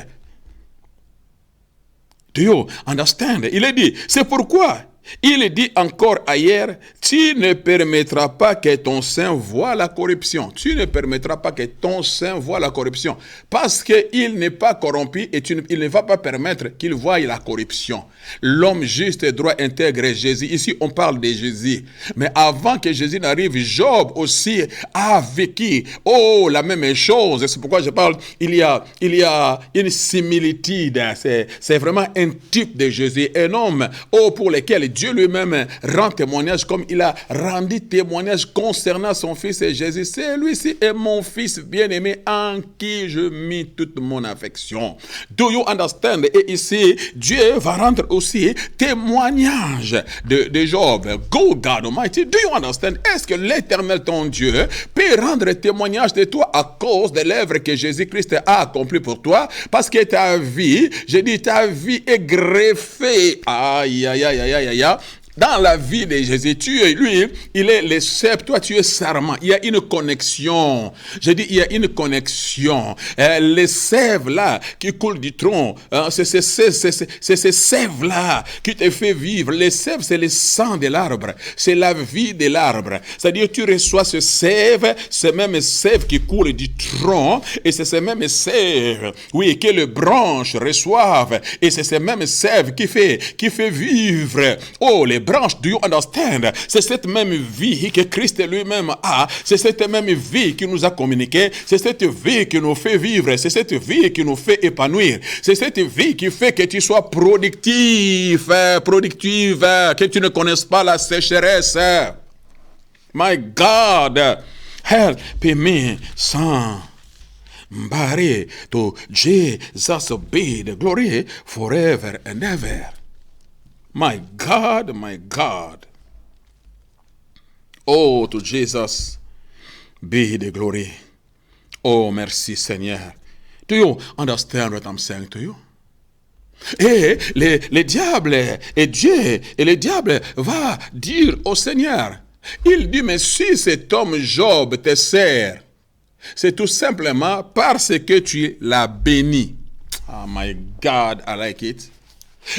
Do you understand? Il est dit, c'est pourquoi il dit encore ailleurs, tu ne permettras pas que ton sein voie la corruption. Tu ne permettras pas que ton sein voie la corruption. Parce qu'il n'est pas corrompu et il ne va pas permettre qu'il voie la corruption. L'homme juste et droit intègre Jésus. Ici, on parle de Jésus. Mais avant que Jésus n'arrive, Job aussi a vécu la même chose. C'est pourquoi je parle, il y a une similitude. C'est vraiment un type de Jésus. Un homme pour lequel Dieu lui-même rend témoignage comme il a rendu témoignage concernant son fils Jésus. C'est lui-ci est mon fils bien-aimé en qui je mis toute mon affection. Do you understand? Et ici, Dieu va rendre aussi témoignage de Job. God Almighty, do you understand? Est-ce que l'Éternel, ton Dieu, peut rendre témoignage de toi à cause de l'œuvre que Jésus-Christ a accomplie pour toi? Parce que ta vie, je dis ta vie est greffée. Aïe, aïe, aïe, aïe, aïe, aïe. Dans la vie de Jésus, lui, il est le cep, toi tu es sarment. Il y a une connexion. Je dis, il y a une connexion. Les sèves là qui coulent du tronc, c'est ces sèves là qui te fait vivre. Les sèves, c'est le sang de l'arbre. C'est la vie de l'arbre. C'est-à-dire, tu reçois ces mêmes sèves qui coulent du tronc, et c'est ces mêmes sèves, oui, que les branches reçoivent. Et c'est ces mêmes sèves qui fait vivre. Oh, les branches, do you understand? C'est cette même vie que Christ lui-même a. C'est cette même vie qui nous a communiqué. C'est cette vie qui nous fait vivre. C'est cette vie qui nous fait épanouir. C'est cette vie qui fait que tu sois productive, que tu ne connaisses pas la sécheresse. My God, help me, son. Mbare to Jesus be the glory forever and ever. My God, my God. Oh, to Jesus be the glory Oh, merci Seigneur. Do you understand what I'm saying to you? Et les diables et Dieu et le diable va dire au Seigneur, il dit, mais si cet homme Job te sert, c'est tout simplement parce que tu l'as béni. Oh my God, I like it.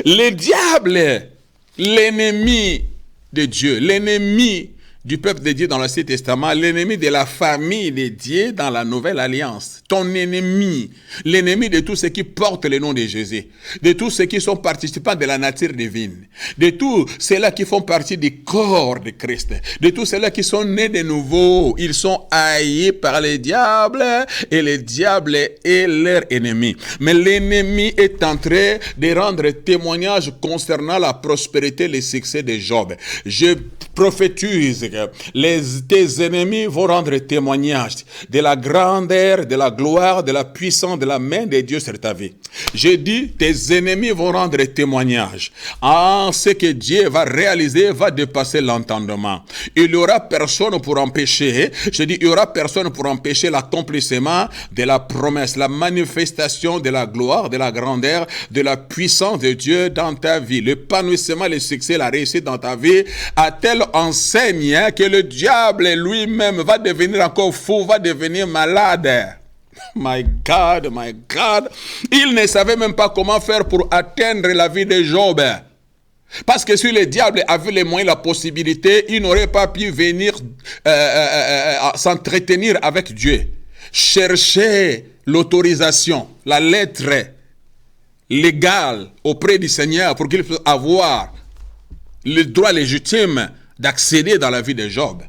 Le diable, l'ennemi de Dieu, l'ennemi du peuple de Dieu dans l'Ancien Testament, l'ennemi de la famille de Dieu dans la Nouvelle Alliance, ton ennemi, l'ennemi de tous ceux qui portent le nom de Jésus, de tous ceux qui sont participants de la nature divine, de tous ceux-là qui font partie du corps de Christ, de tous ceux-là qui sont nés de nouveau, ils sont haïs par le diable et le diable est leur ennemi. Mais l'ennemi est en train de rendre témoignage concernant la prospérité et le succès de Job. Je prophétise que tes ennemis vont rendre témoignage de la grandeur, de la gloire, de la puissance, de la main de Dieu sur ta vie. Je dis, tes ennemis vont rendre témoignage. Ce que Dieu va réaliser va dépasser l'entendement. Il n'y aura personne pour empêcher, je dis, il n'y aura personne pour empêcher l'accomplissement de la promesse, la manifestation de la gloire, de la grandeur, de la puissance de Dieu dans ta vie. L'épanouissement, le succès, la réussite dans ta vie a telle enseigne que le diable lui-même va devenir encore fou, va devenir malade. My God, my God. Il ne savait même pas comment faire pour atteindre la vie de Job. Parce que si le diable avait les moyens, la possibilité, il n'aurait pas pu venir s'entretenir avec Dieu. Chercher l'autorisation, la lettre légale auprès du Seigneur pour qu'il puisse avoir le droit légitime d'accéder dans la vie de Job.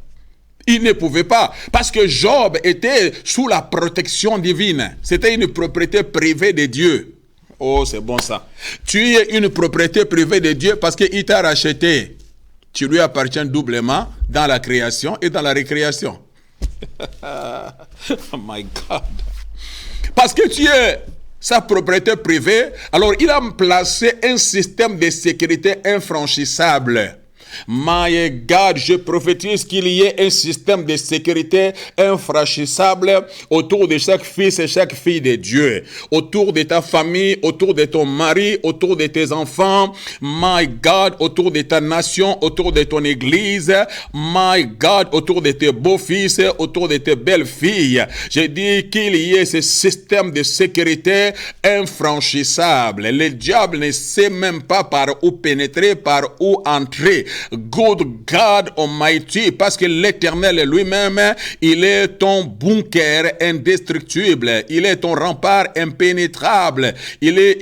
Il ne pouvait pas, parce que Job était sous la protection divine. C'était une propriété privée de Dieu. Oh, c'est bon ça. Tu es une propriété privée de Dieu parce qu'il t'a racheté. Tu lui appartiens doublement dans la création et dans la récréation. Oh my God. Parce que tu es sa propriété privée, alors il a placé un système de sécurité infranchissable. My God, je prophétise qu'il y ait un système de sécurité infranchissable autour de chaque fils et chaque fille de Dieu, autour de ta famille, autour de ton mari, autour de tes enfants, my God, autour de ta nation, autour de ton église, my God, autour de tes beaux-fils, autour de tes belles-filles. Je dis qu'il y ait ce système de sécurité infranchissable. Le diable ne sait même pas par où pénétrer, par où entrer. Good God Almighty, parce que l'Éternel lui-même, il est ton bunker indestructible, il est ton rempart impénétrable, il est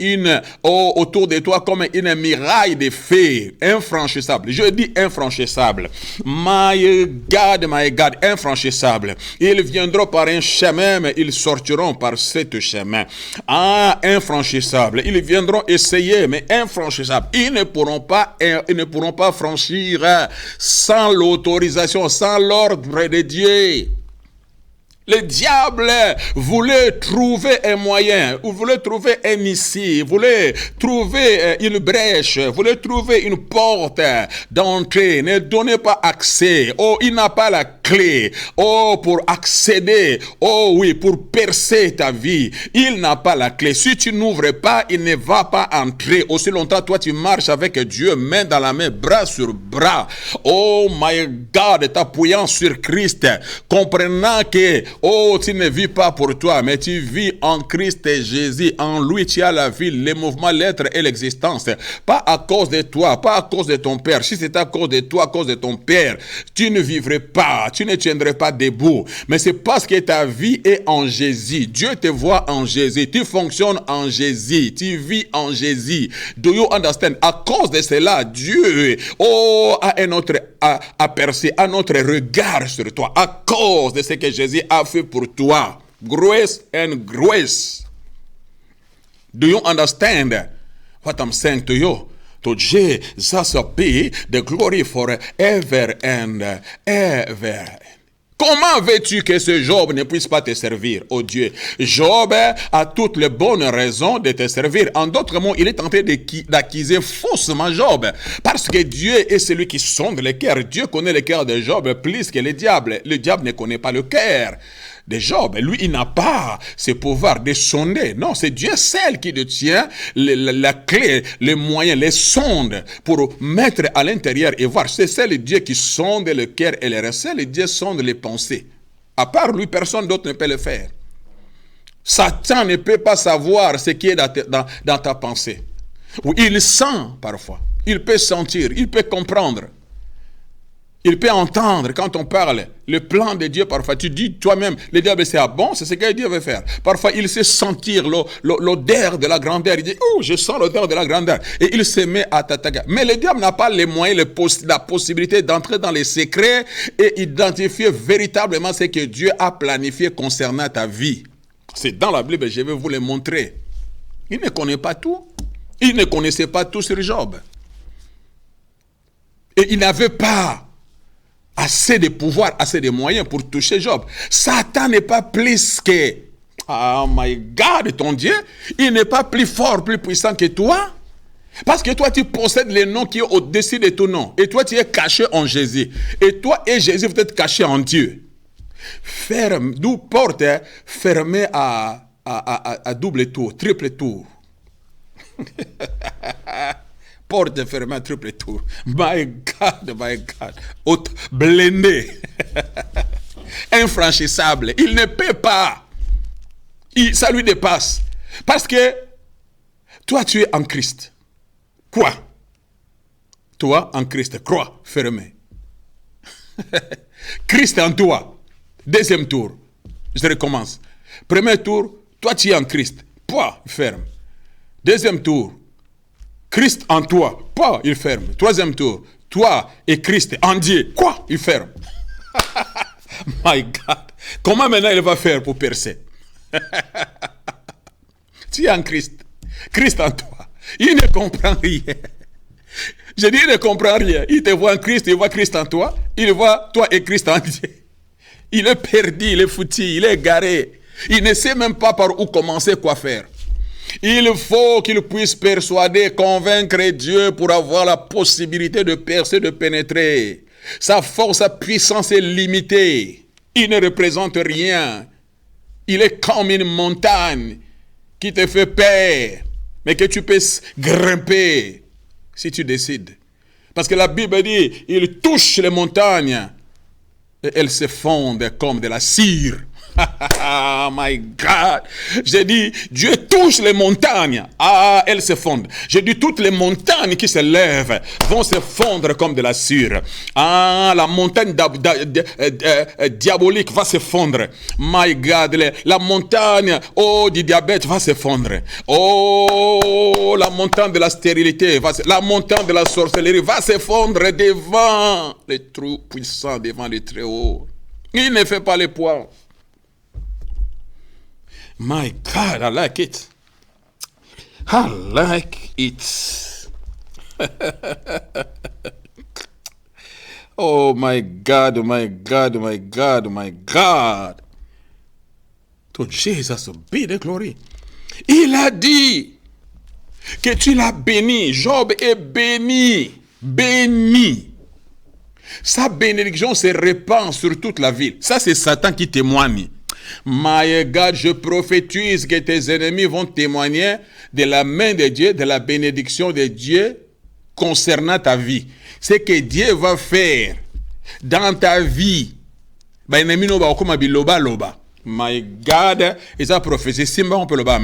autour de toi comme une muraille de feu, infranchissable. Je dis infranchissable. My God, infranchissable. Ils viendront par un chemin, mais ils sortiront par ce chemin. Infranchissable. Ils viendront essayer, mais infranchissable. Ils ne pourront pas franchir sans l'autorisation, sans l'ordre de Dieu. Le diable voulait trouver un moyen, voulait trouver un issue, voulait trouver une brèche, voulait trouver une porte d'entrée. Ne donnez pas accès. Oh, il n'a pas la clé. Oh, pour accéder. Oh oui, pour percer ta vie. Il n'a pas la clé. Si tu n'ouvres pas, il ne va pas entrer. Aussi longtemps, toi, tu marches avec Dieu, main dans la main, bras sur bras. Oh my God, t'appuyant sur Christ, comprenant que oh, tu ne vis pas pour toi, mais tu vis en Christ et Jésus. En lui, tu as la vie, le mouvement, l'être et l'existence. Pas à cause de toi, pas à cause de ton père. Si c'est à cause de toi, à cause de ton père, tu ne vivrais pas, tu ne tiendrais pas debout. Mais c'est parce que ta vie est en Jésus. Dieu te voit en Jésus. Tu fonctionnes en Jésus. Tu vis en Jésus. Do you understand? À cause de cela, Dieu, a un autre aperçu, un autre regard sur toi. À cause de ce que Jésus a fait pour toi. Grace and grace. Do you understand what I'm saying to you? To Jesus be the glory forever and ever. Comment veux-tu que ce Job ne puisse pas te servir, oh Dieu? Job a toutes les bonnes raisons de te servir. En d'autres mots, il est tenté d'accuser faussement Job. Parce que Dieu est celui qui sonde le cœur. Dieu connaît le cœur de Job plus que le diable. Le diable ne connaît pas le cœur de Job. Lui, il n'a pas ce pouvoir de sonder. Non, c'est Dieu seul qui détient la clé, les moyens, les sondes pour mettre à l'intérieur et voir. C'est seul Dieu qui sonde le cœur et le reste. Seul Dieu sonde les pensées. À part lui, personne d'autre ne peut le faire. Satan ne peut pas savoir ce qui est dans ta pensée. Ou il sent parfois. Il peut sentir, il peut comprendre. Il peut entendre quand on parle le plan de Dieu. Parfois, tu dis toi-même, le diable c'est bon, c'est ce que Dieu veut faire. Parfois, il sait sentir l'odeur de la grandeur. Il dit, oh, je sens l'odeur de la grandeur. Et il se met à t'attaquer. Mais le diable n'a pas les moyens, la possibilité d'entrer dans les secrets et identifier véritablement ce que Dieu a planifié concernant ta vie. C'est dans la Bible, je vais vous le montrer. Il ne connaît pas tout. Il ne connaissait pas tout sur Job. Et il n'avait pas assez de pouvoir, assez de moyens pour toucher Job. Satan n'est pas plus que, oh my God, ton Dieu, il n'est pas plus fort, plus puissant que toi. Parce que toi, tu possèdes le nom qui est au-dessus de ton nom. Et toi, tu es caché en Jésus. Et toi et Jésus, vous êtes cachés en Dieu. Ferme, d'où porte fermée à double tour, triple tour. Porte fermée à triple tour. My God. Blindé. Infranchissable. Il ne peut pas. Ça lui dépasse. Parce que toi, tu es en Christ. Quoi? Toi, en Christ. Croix fermée. Christ en toi. Deuxième tour. Je recommence. Premier tour, toi, tu es en Christ. Quoi? Ferme. Deuxième tour. Christ en toi. Quoi? Il ferme. Troisième tour. Toi et Christ en Dieu. Quoi? Il ferme. My God. Comment maintenant il va faire pour percer? Tu es en Christ. Christ en toi. Il ne comprend rien. Je dis, il ne comprend rien. Il te voit en Christ, il voit Christ en toi. Il voit toi et Christ en Dieu. Il est perdu, il est foutu, il est égaré. Il ne sait même pas par où commencer, quoi faire. Il faut qu'il puisse persuader, convaincre Dieu pour avoir la possibilité de percer, de pénétrer. Sa force, sa puissance est limitée. Il ne représente rien. Il est comme une montagne qui te fait peur, mais que tu peux grimper si tu décides. Parce que la Bible dit, il touche les montagnes et elles se fondent comme de la cire. Oh my God. J'ai dit, Dieu touche les montagnes. Ah, elles se fondent. J'ai dit, toutes les montagnes qui se lèvent vont se fondre comme de la cire. Ah, la montagne diabolique va se fondre. My God, la montagne du diabète va se fondre. Oh, la montagne de la stérilité, la montagne de la sorcellerie va se fondre devant les trous puissants, devant les très hauts. Il ne fait pas les poids. My God, I like it. I like it. Oh my God, my God, my God, my God. To Jesus be the glory. Il a dit que tu l'as béni. Job est béni. Béni. Sa bénédiction se répand sur toute la ville. Ça, c'est Satan qui témoigne. My God, je prophétise que tes ennemis vont témoigner de la main de Dieu, de la bénédiction de Dieu concernant ta vie. Ce que Dieu va faire dans ta vie. My God, ils ont prophétisé. Simba, on peut le bas,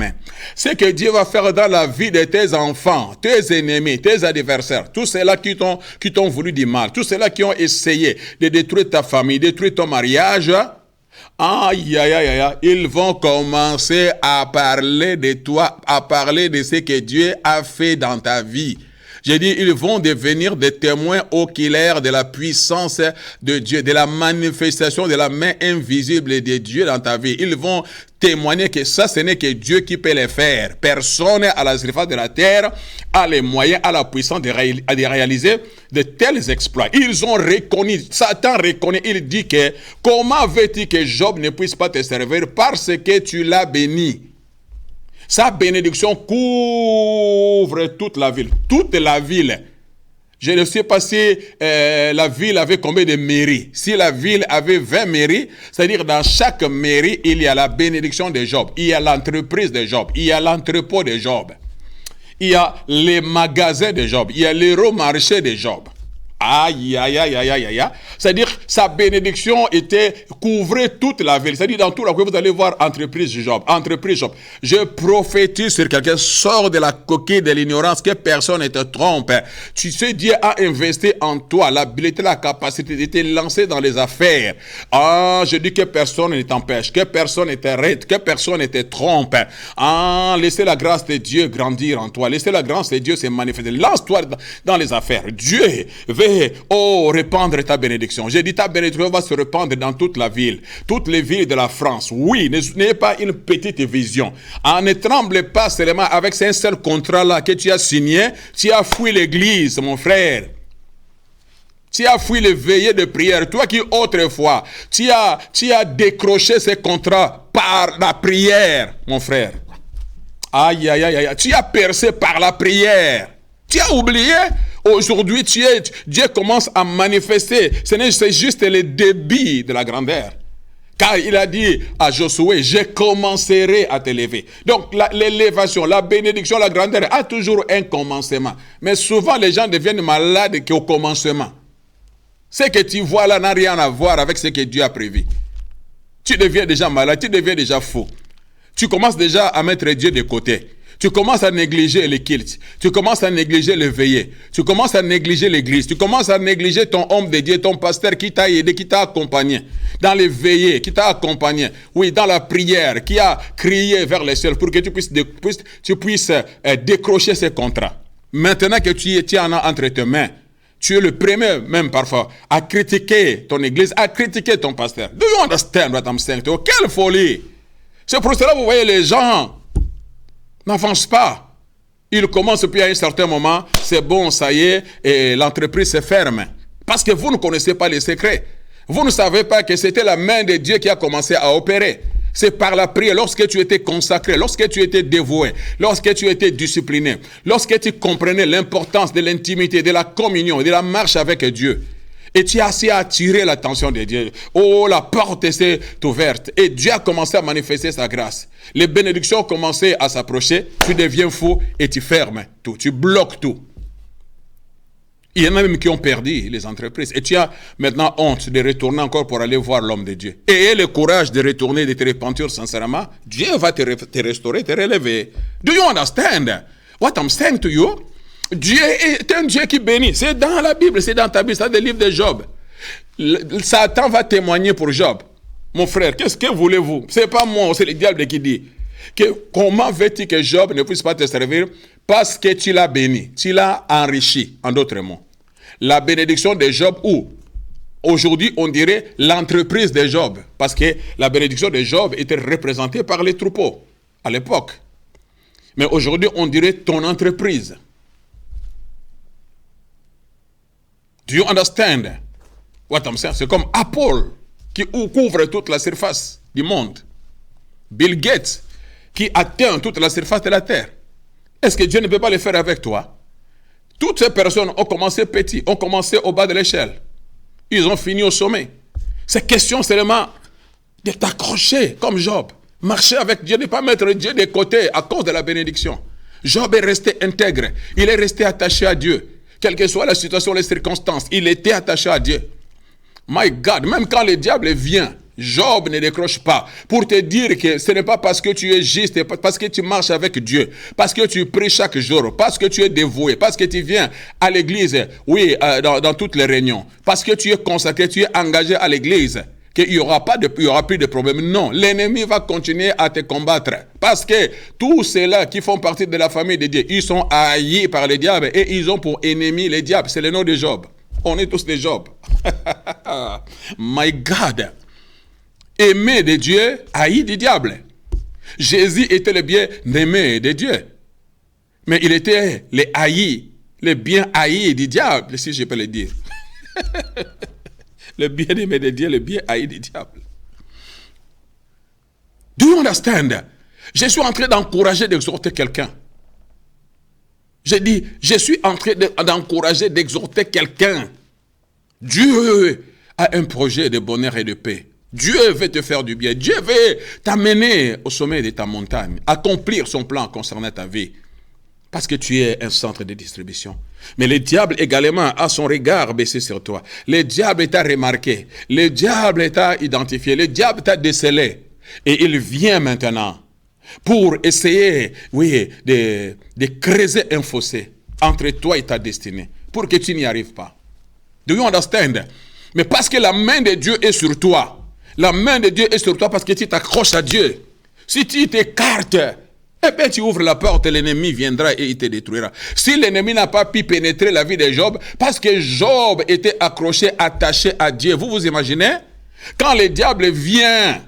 ce que Dieu va faire dans la vie de tes enfants, tes ennemis, tes adversaires, tous ceux-là qui t'ont voulu du mal, tous ceux-là qui ont essayé de détruire ta famille, détruire ton mariage. Aïe, aïe, aïe, aïe, ils vont commencer à parler de toi, à parler de ce que Dieu a fait dans ta vie. J'ai dit, ils vont devenir des témoins oculaires de la puissance de Dieu, de la manifestation de la main invisible de Dieu dans ta vie. Ils vont témoigner que ça, ce n'est que Dieu qui peut le faire. Personne à la surface de la terre a les moyens, a la puissance de réaliser de tels exploits. Ils ont reconnu, Satan reconnaît, il dit que comment veux-tu que Job ne puisse pas te servir parce que tu l'as béni. Sa bénédiction couvre toute la ville. Toute la ville. Je ne sais pas si la ville avait combien de mairies. Si la ville avait 20 mairies, c'est-à-dire dans chaque mairie, il y a la bénédiction de Job. Il y a l'entreprise de Job. Il y a l'entrepôt de Job. Il y a les magasins de Job. Il y a l'euromarché de Job. Aïe, aïe, aïe, aïe, aïe, aïe. C'est-à-dire, sa bénédiction couvrait toute la ville. C'est-à-dire, dans tout la ville, vous allez voir entreprise Job, entreprise Job. Je prophétise sur quelqu'un, sort de la coquille de l'ignorance, que personne ne te trompe. Tu sais, Dieu a investi en toi l'habilité, la capacité de te lancer dans les affaires. Ah, je dis que personne ne t'empêche, que personne ne t'arrête, que personne ne te trompe. Ah, laissez la grâce de Dieu grandir en toi. Laissez la grâce de Dieu se manifester. Lance-toi dans les affaires. Dieu veut répandre ta bénédiction. J'ai dit ta bénédiction va se répandre dans toute la ville, toutes les villes de la France. Oui, n'ayez pas une petite vision. Ne tremble pas seulement avec un seul contrat là que tu as signé. Tu as fui l'église, mon frère. Tu as fui les veillées de prière. Toi qui autrefois, tu as décroché ces contrats par la prière, mon frère. Aïe, aïe, aïe, aïe. Tu as percé par la prière. Tu as oublié? Aujourd'hui, Dieu commence à manifester. C'est juste le début de la grandeur. Car il a dit à Josué, je commencerai à t'élever. Donc l'élévation, la bénédiction, la grandeur a toujours un commencement. Mais souvent, les gens deviennent malades au commencement. Ce que tu vois là n'a rien à voir avec ce que Dieu a prévu. Tu deviens déjà malade, tu deviens déjà fou. Tu commences déjà à mettre Dieu de côté. Tu commences à négliger les cultes. Tu commences à négliger les veillées. Tu commences à négliger l'église. Tu commences à négliger ton homme de Dieu, ton pasteur qui t'a aidé, qui t'a accompagné. Dans les veillées, qui t'a accompagné. Oui, dans la prière, qui a crié vers les cieux pour que tu puisses décrocher ces contrats. Maintenant que tu en as entre tes mains, tu es le premier, même parfois, à critiquer ton église, à critiquer ton pasteur. Do you understand what I'm saying? Oh, quelle folie! C'est pour cela que vous voyez les gens n'avance pas. Il commence, puis à un certain moment, c'est bon, ça y est, et l'entreprise se ferme. Parce que vous ne connaissez pas les secrets. Vous ne savez pas que c'était la main de Dieu qui a commencé à opérer. C'est par la prière, lorsque tu étais consacré, lorsque tu étais dévoué, lorsque tu étais discipliné, lorsque tu comprenais l'importance de l'intimité, de la communion, de la marche avec Dieu. Et tu as assez attiré l'attention de Dieu. Oh, la porte s'est ouverte. Et Dieu a commencé à manifester sa grâce. Les bénédictions ont commencé à s'approcher. Tu deviens fou et tu fermes tout. Tu bloques tout. Il y en a même qui ont perdu les entreprises. Et tu as maintenant honte de retourner encore pour aller voir l'homme de Dieu. Et aie le courage de retourner, de te repentir sincèrement. Dieu va te restaurer, te relever. Do you understand what I'm saying to you? Dieu est un Dieu qui bénit. C'est dans la Bible, c'est dans ta Bible, c'est dans le livre de Job. Satan va témoigner pour Job. Mon frère, qu'est-ce que voulez-vous? C'est pas moi, c'est le diable qui dit. Comment veux-tu que Job ne puisse pas te servir? Parce que tu l'as béni, tu l'as enrichi, en d'autres mots. La bénédiction de Job, ou aujourd'hui on dirait l'entreprise de Job. Parce que la bénédiction de Job était représentée par les troupeaux à l'époque. Mais aujourd'hui on dirait ton entreprise. Do you understand what I'm saying? C'est comme Apple qui couvre toute la surface du monde. Bill Gates qui atteint toute la surface de la terre. Est-ce que Dieu ne peut pas le faire avec toi? Toutes ces personnes ont commencé petit, ont commencé au bas de l'échelle. Ils ont fini au sommet. C'est question seulement de t'accrocher comme Job. Marcher avec Dieu, ne pas mettre Dieu de côté à cause de la bénédiction. Job est resté intègre. Il est resté attaché à Dieu. Quelle que soit la situation, les circonstances, il était attaché à Dieu. My God, même quand le diable vient, Job ne décroche pas pour te dire que ce n'est pas parce que tu es juste, parce que tu marches avec Dieu, parce que tu pries chaque jour, parce que tu es dévoué, parce que tu viens à l'église, oui, dans toutes les réunions, parce que tu es consacré, tu es engagé à l'église, qu'il n'y aura plus de problème. Non, l'ennemi va continuer à te combattre. Parce que tous ceux-là qui font partie de la famille de Dieu, ils sont haïs par le diable et ils ont pour ennemi les diables. C'est le nom de Job. On est tous des Job. My God. Aimé de Dieu, haï du diable. Jésus était le bien-aimé de Dieu. Mais il était le haï, le bien haï du diable, si je peux le dire. Le bien-aimé de Dieu, le bien haï du diable. Do you understand? Je suis en train d'encourager, d'exhorter quelqu'un. Je dis, je suis en train d'encourager, d'exhorter quelqu'un. Dieu a un projet de bonheur et de paix. Dieu veut te faire du bien. Dieu veut t'amener au sommet de ta montagne, accomplir son plan concernant ta vie. Parce que tu es un centre de distribution. Mais le diable également a son regard baissé sur toi. Le diable t'a remarqué. Le diable t'a identifié. Le diable t'a décelé. Et il vient maintenant pour essayer, de creuser un fossé entre toi et ta destinée. Pour que tu n'y arrives pas. Do you understand? Mais parce que la main de Dieu est sur toi. La main de Dieu est sur toi parce que tu t'accroches à Dieu. Si tu t'écartes, eh bien tu ouvres la porte, l'ennemi viendra et il te détruira. Si l'ennemi n'a pas pu pénétrer la vie de Job, parce que Job était accroché, attaché à Dieu. Vous vous imaginez? Quand le diable vient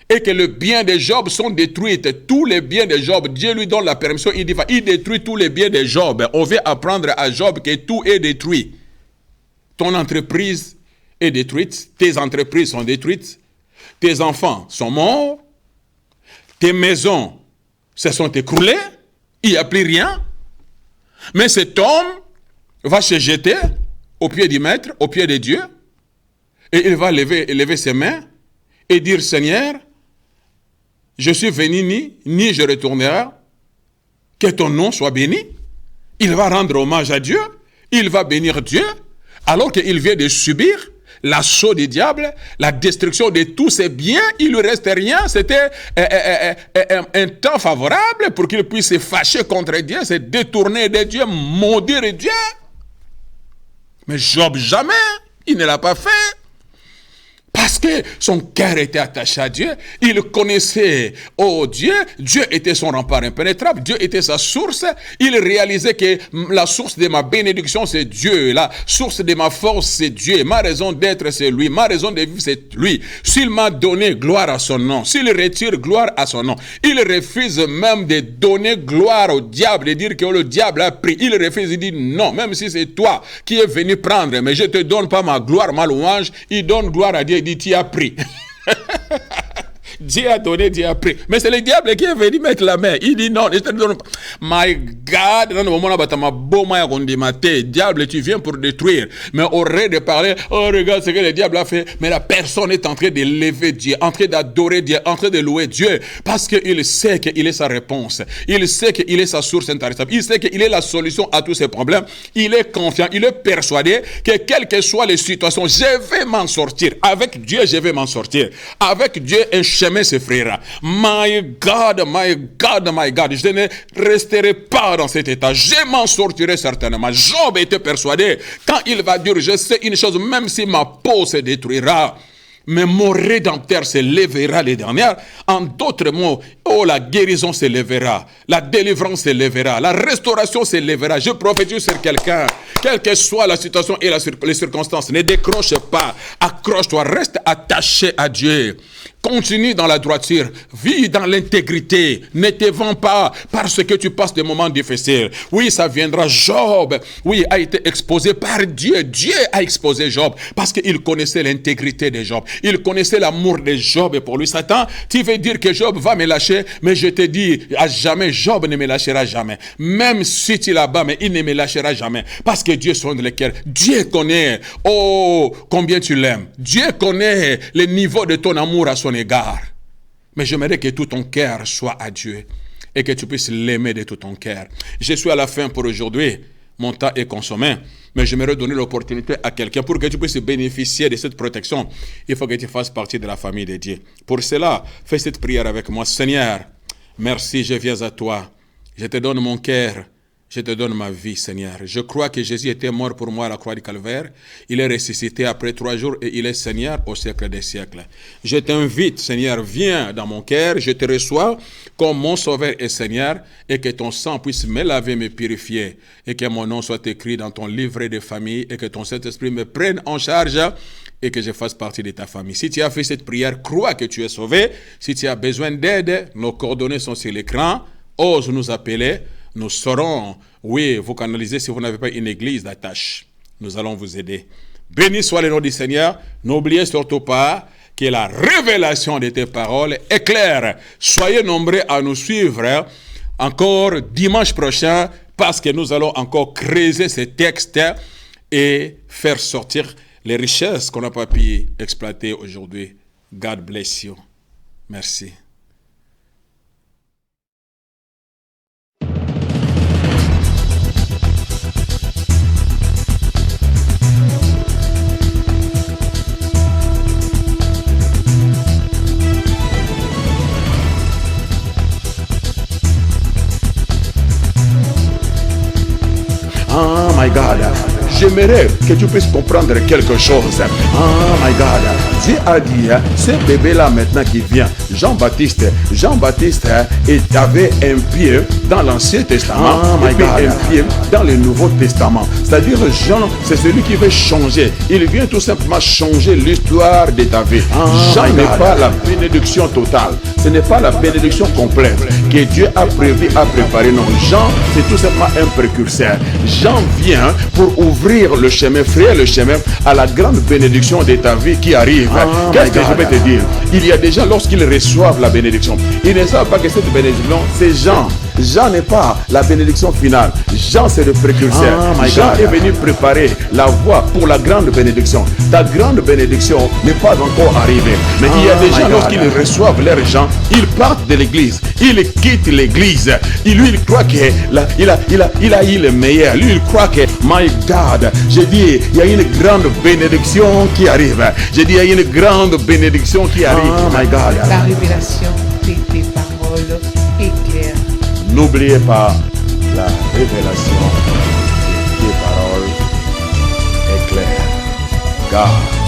et que le bien de Job sont détruits, tous les biens de Job, Dieu lui donne la permission, il détruit tous les biens de Job. On veut apprendre à Job que tout est détruit. Ton entreprise est détruite, tes entreprises sont détruites, tes enfants sont morts, tes maisons se sont écroulées, il n'y a plus rien. Mais cet homme va se jeter au pied du maître, au pied de Dieu, et il va lever ses mains et dire, Seigneur, je suis venu ni je retournerai, que ton nom soit béni. Il va rendre hommage à Dieu, il va bénir Dieu, alors qu'il vient de subir l'assaut du diable, la destruction de tous ses biens, il ne lui reste rien. C'était un temps favorable pour qu'il puisse se fâcher contre Dieu, se détourner de Dieu, maudire Dieu. Mais Job, jamais, il ne l'a pas fait. Parce que son cœur était attaché à Dieu, il connaissait, Dieu, Dieu était son rempart impénétrable, Dieu était sa source, il réalisait que la source de ma bénédiction c'est Dieu, la source de ma force c'est Dieu, ma raison d'être c'est lui, ma raison de vivre c'est lui. S'il m'a donné gloire à son nom, s'il retire gloire à son nom, il refuse même de donner gloire au diable, de dire que le diable a pris, il refuse, il dit non, même si c'est toi qui es venu prendre, mais je ne te donne pas ma gloire, ma louange, il donne gloire à Dieu. Il dit, tu as pris. Dieu a donné, Dieu a pris. Mais c'est le diable qui est venu mettre la main. Il dit non, je te donne pas. My God, dans le moment où diable, tu viens pour détruire. Mais au lieu de parler, oh regarde ce que le diable a fait. Mais la personne est en train de lever Dieu, en train d'adorer Dieu, en train de louer Dieu. Parce qu'il sait qu'il est sa réponse. Il sait qu'il est sa source intéressante. Il sait qu'il est la solution à tous ses problèmes. Il est confiant, il est persuadé que quelles que soient les situations, je vais m'en sortir. Avec Dieu, je vais m'en sortir. Avec Dieu, un chemin se frira. My God, my God, my God. Je ne resterai pas dans cet état. Je m'en sortirai certainement. Job était persuadé. Quand il va dire, je sais une chose, même si ma peau se détruira, mais mon Rédempteur se lèvera les dernières. En d'autres mots, la guérison se lèvera, la délivrance se lèvera, la restauration se lèvera. Je prophétise sur quelqu'un, quelle que soit la situation et les circonstances, ne décroche pas, accroche-toi, reste attaché à Dieu. Continue dans la droiture, vis dans l'intégrité, ne te vends pas parce que tu passes des moments difficiles. Oui, ça viendra. Job, a été exposé par Dieu. Dieu a exposé Job parce qu'il connaissait l'intégrité de Job. Il connaissait l'amour de Job et pour lui. Satan, tu veux dire que Job va me lâcher, mais je te dis, à jamais, Job ne me lâchera jamais. Même si tu là-bas, mais il ne me lâchera jamais. Parce que Dieu sonde le cœur. Dieu connaît, combien tu l'aimes. Dieu connaît le niveau de ton amour à son égard. Mais j'aimerais que tout ton cœur soit à Dieu et que tu puisses l'aimer de tout ton cœur. Je suis à la fin pour aujourd'hui. Mon temps est consommé. Mais j'aimerais donner l'opportunité à quelqu'un pour que tu puisses bénéficier de cette protection. Il faut que tu fasses partie de la famille de Dieu. Pour cela, fais cette prière avec moi. Seigneur, merci, je viens à toi. Je te donne mon cœur. Je te donne ma vie, Seigneur. Je crois que Jésus était mort pour moi à la croix du Calvaire. Il est ressuscité après 3 jours et il est Seigneur au siècle des siècles. Je t'invite, Seigneur, viens dans mon cœur. Je te reçois comme mon Sauveur et Seigneur et que ton sang puisse me laver, me purifier et que mon nom soit écrit dans ton livret de famille et que ton Saint-Esprit me prenne en charge et que je fasse partie de ta famille. Si tu as fait cette prière, crois que tu es sauvé. Si tu as besoin d'aide, nos coordonnées sont sur l'écran. Ose nous appeler. Nous saurons, vous canaliser si vous n'avez pas une église d'attache. Nous allons vous aider. Béni soit le nom du Seigneur. N'oubliez surtout pas que la révélation de tes paroles est claire. Soyez nombreux à nous suivre encore dimanche prochain parce que nous allons encore creuser ces textes et faire sortir les richesses qu'on n'a pas pu exploiter aujourd'hui. God bless you. Merci. Oh my God, j'aimerais que tu puisses comprendre quelque chose. Oh my God, Dieu a dit, ce bébé-là maintenant qui vient, Jean-Baptiste, il avait un pied dans l'Ancien Testament, et puis un pied dans le Nouveau Testament. C'est-à-dire Jean, c'est celui qui veut changer. Il vient tout simplement changer l'histoire de ta vie. Jean n'est pas la bénédiction totale. Ce n'est pas la bénédiction complète que Dieu a prévu, a préparé. Non, Jean, c'est tout simplement un précurseur. Jean vient pour ouvrir le chemin, frayer le chemin à la grande bénédiction de ta vie qui arrive. Qu'est-ce que je vais te dire? Il y a des gens, lorsqu'ils reçoivent la bénédiction, ils ne savent pas que cette bénédiction, c'est Jean. Jean n'est pas la bénédiction finale. Jean, c'est le précurseur. Jean est venu préparer la voie pour la grande bénédiction. Ta grande bénédiction n'est pas encore arrivée. Mais il y a des gens, lorsqu'ils reçoivent leur Jean, ils partent de l'église. Ils quittent l'église. Lui, il croit qu'il a eu le meilleur. Lui, il croit que, my God, j'ai dit, il y a une grande bénédiction qui arrive. J'ai dit, il y a une grande bénédiction qui arrive. Oh my God. La révélation de tes paroles est claire. N'oubliez pas la révélation de tes paroles est claire. God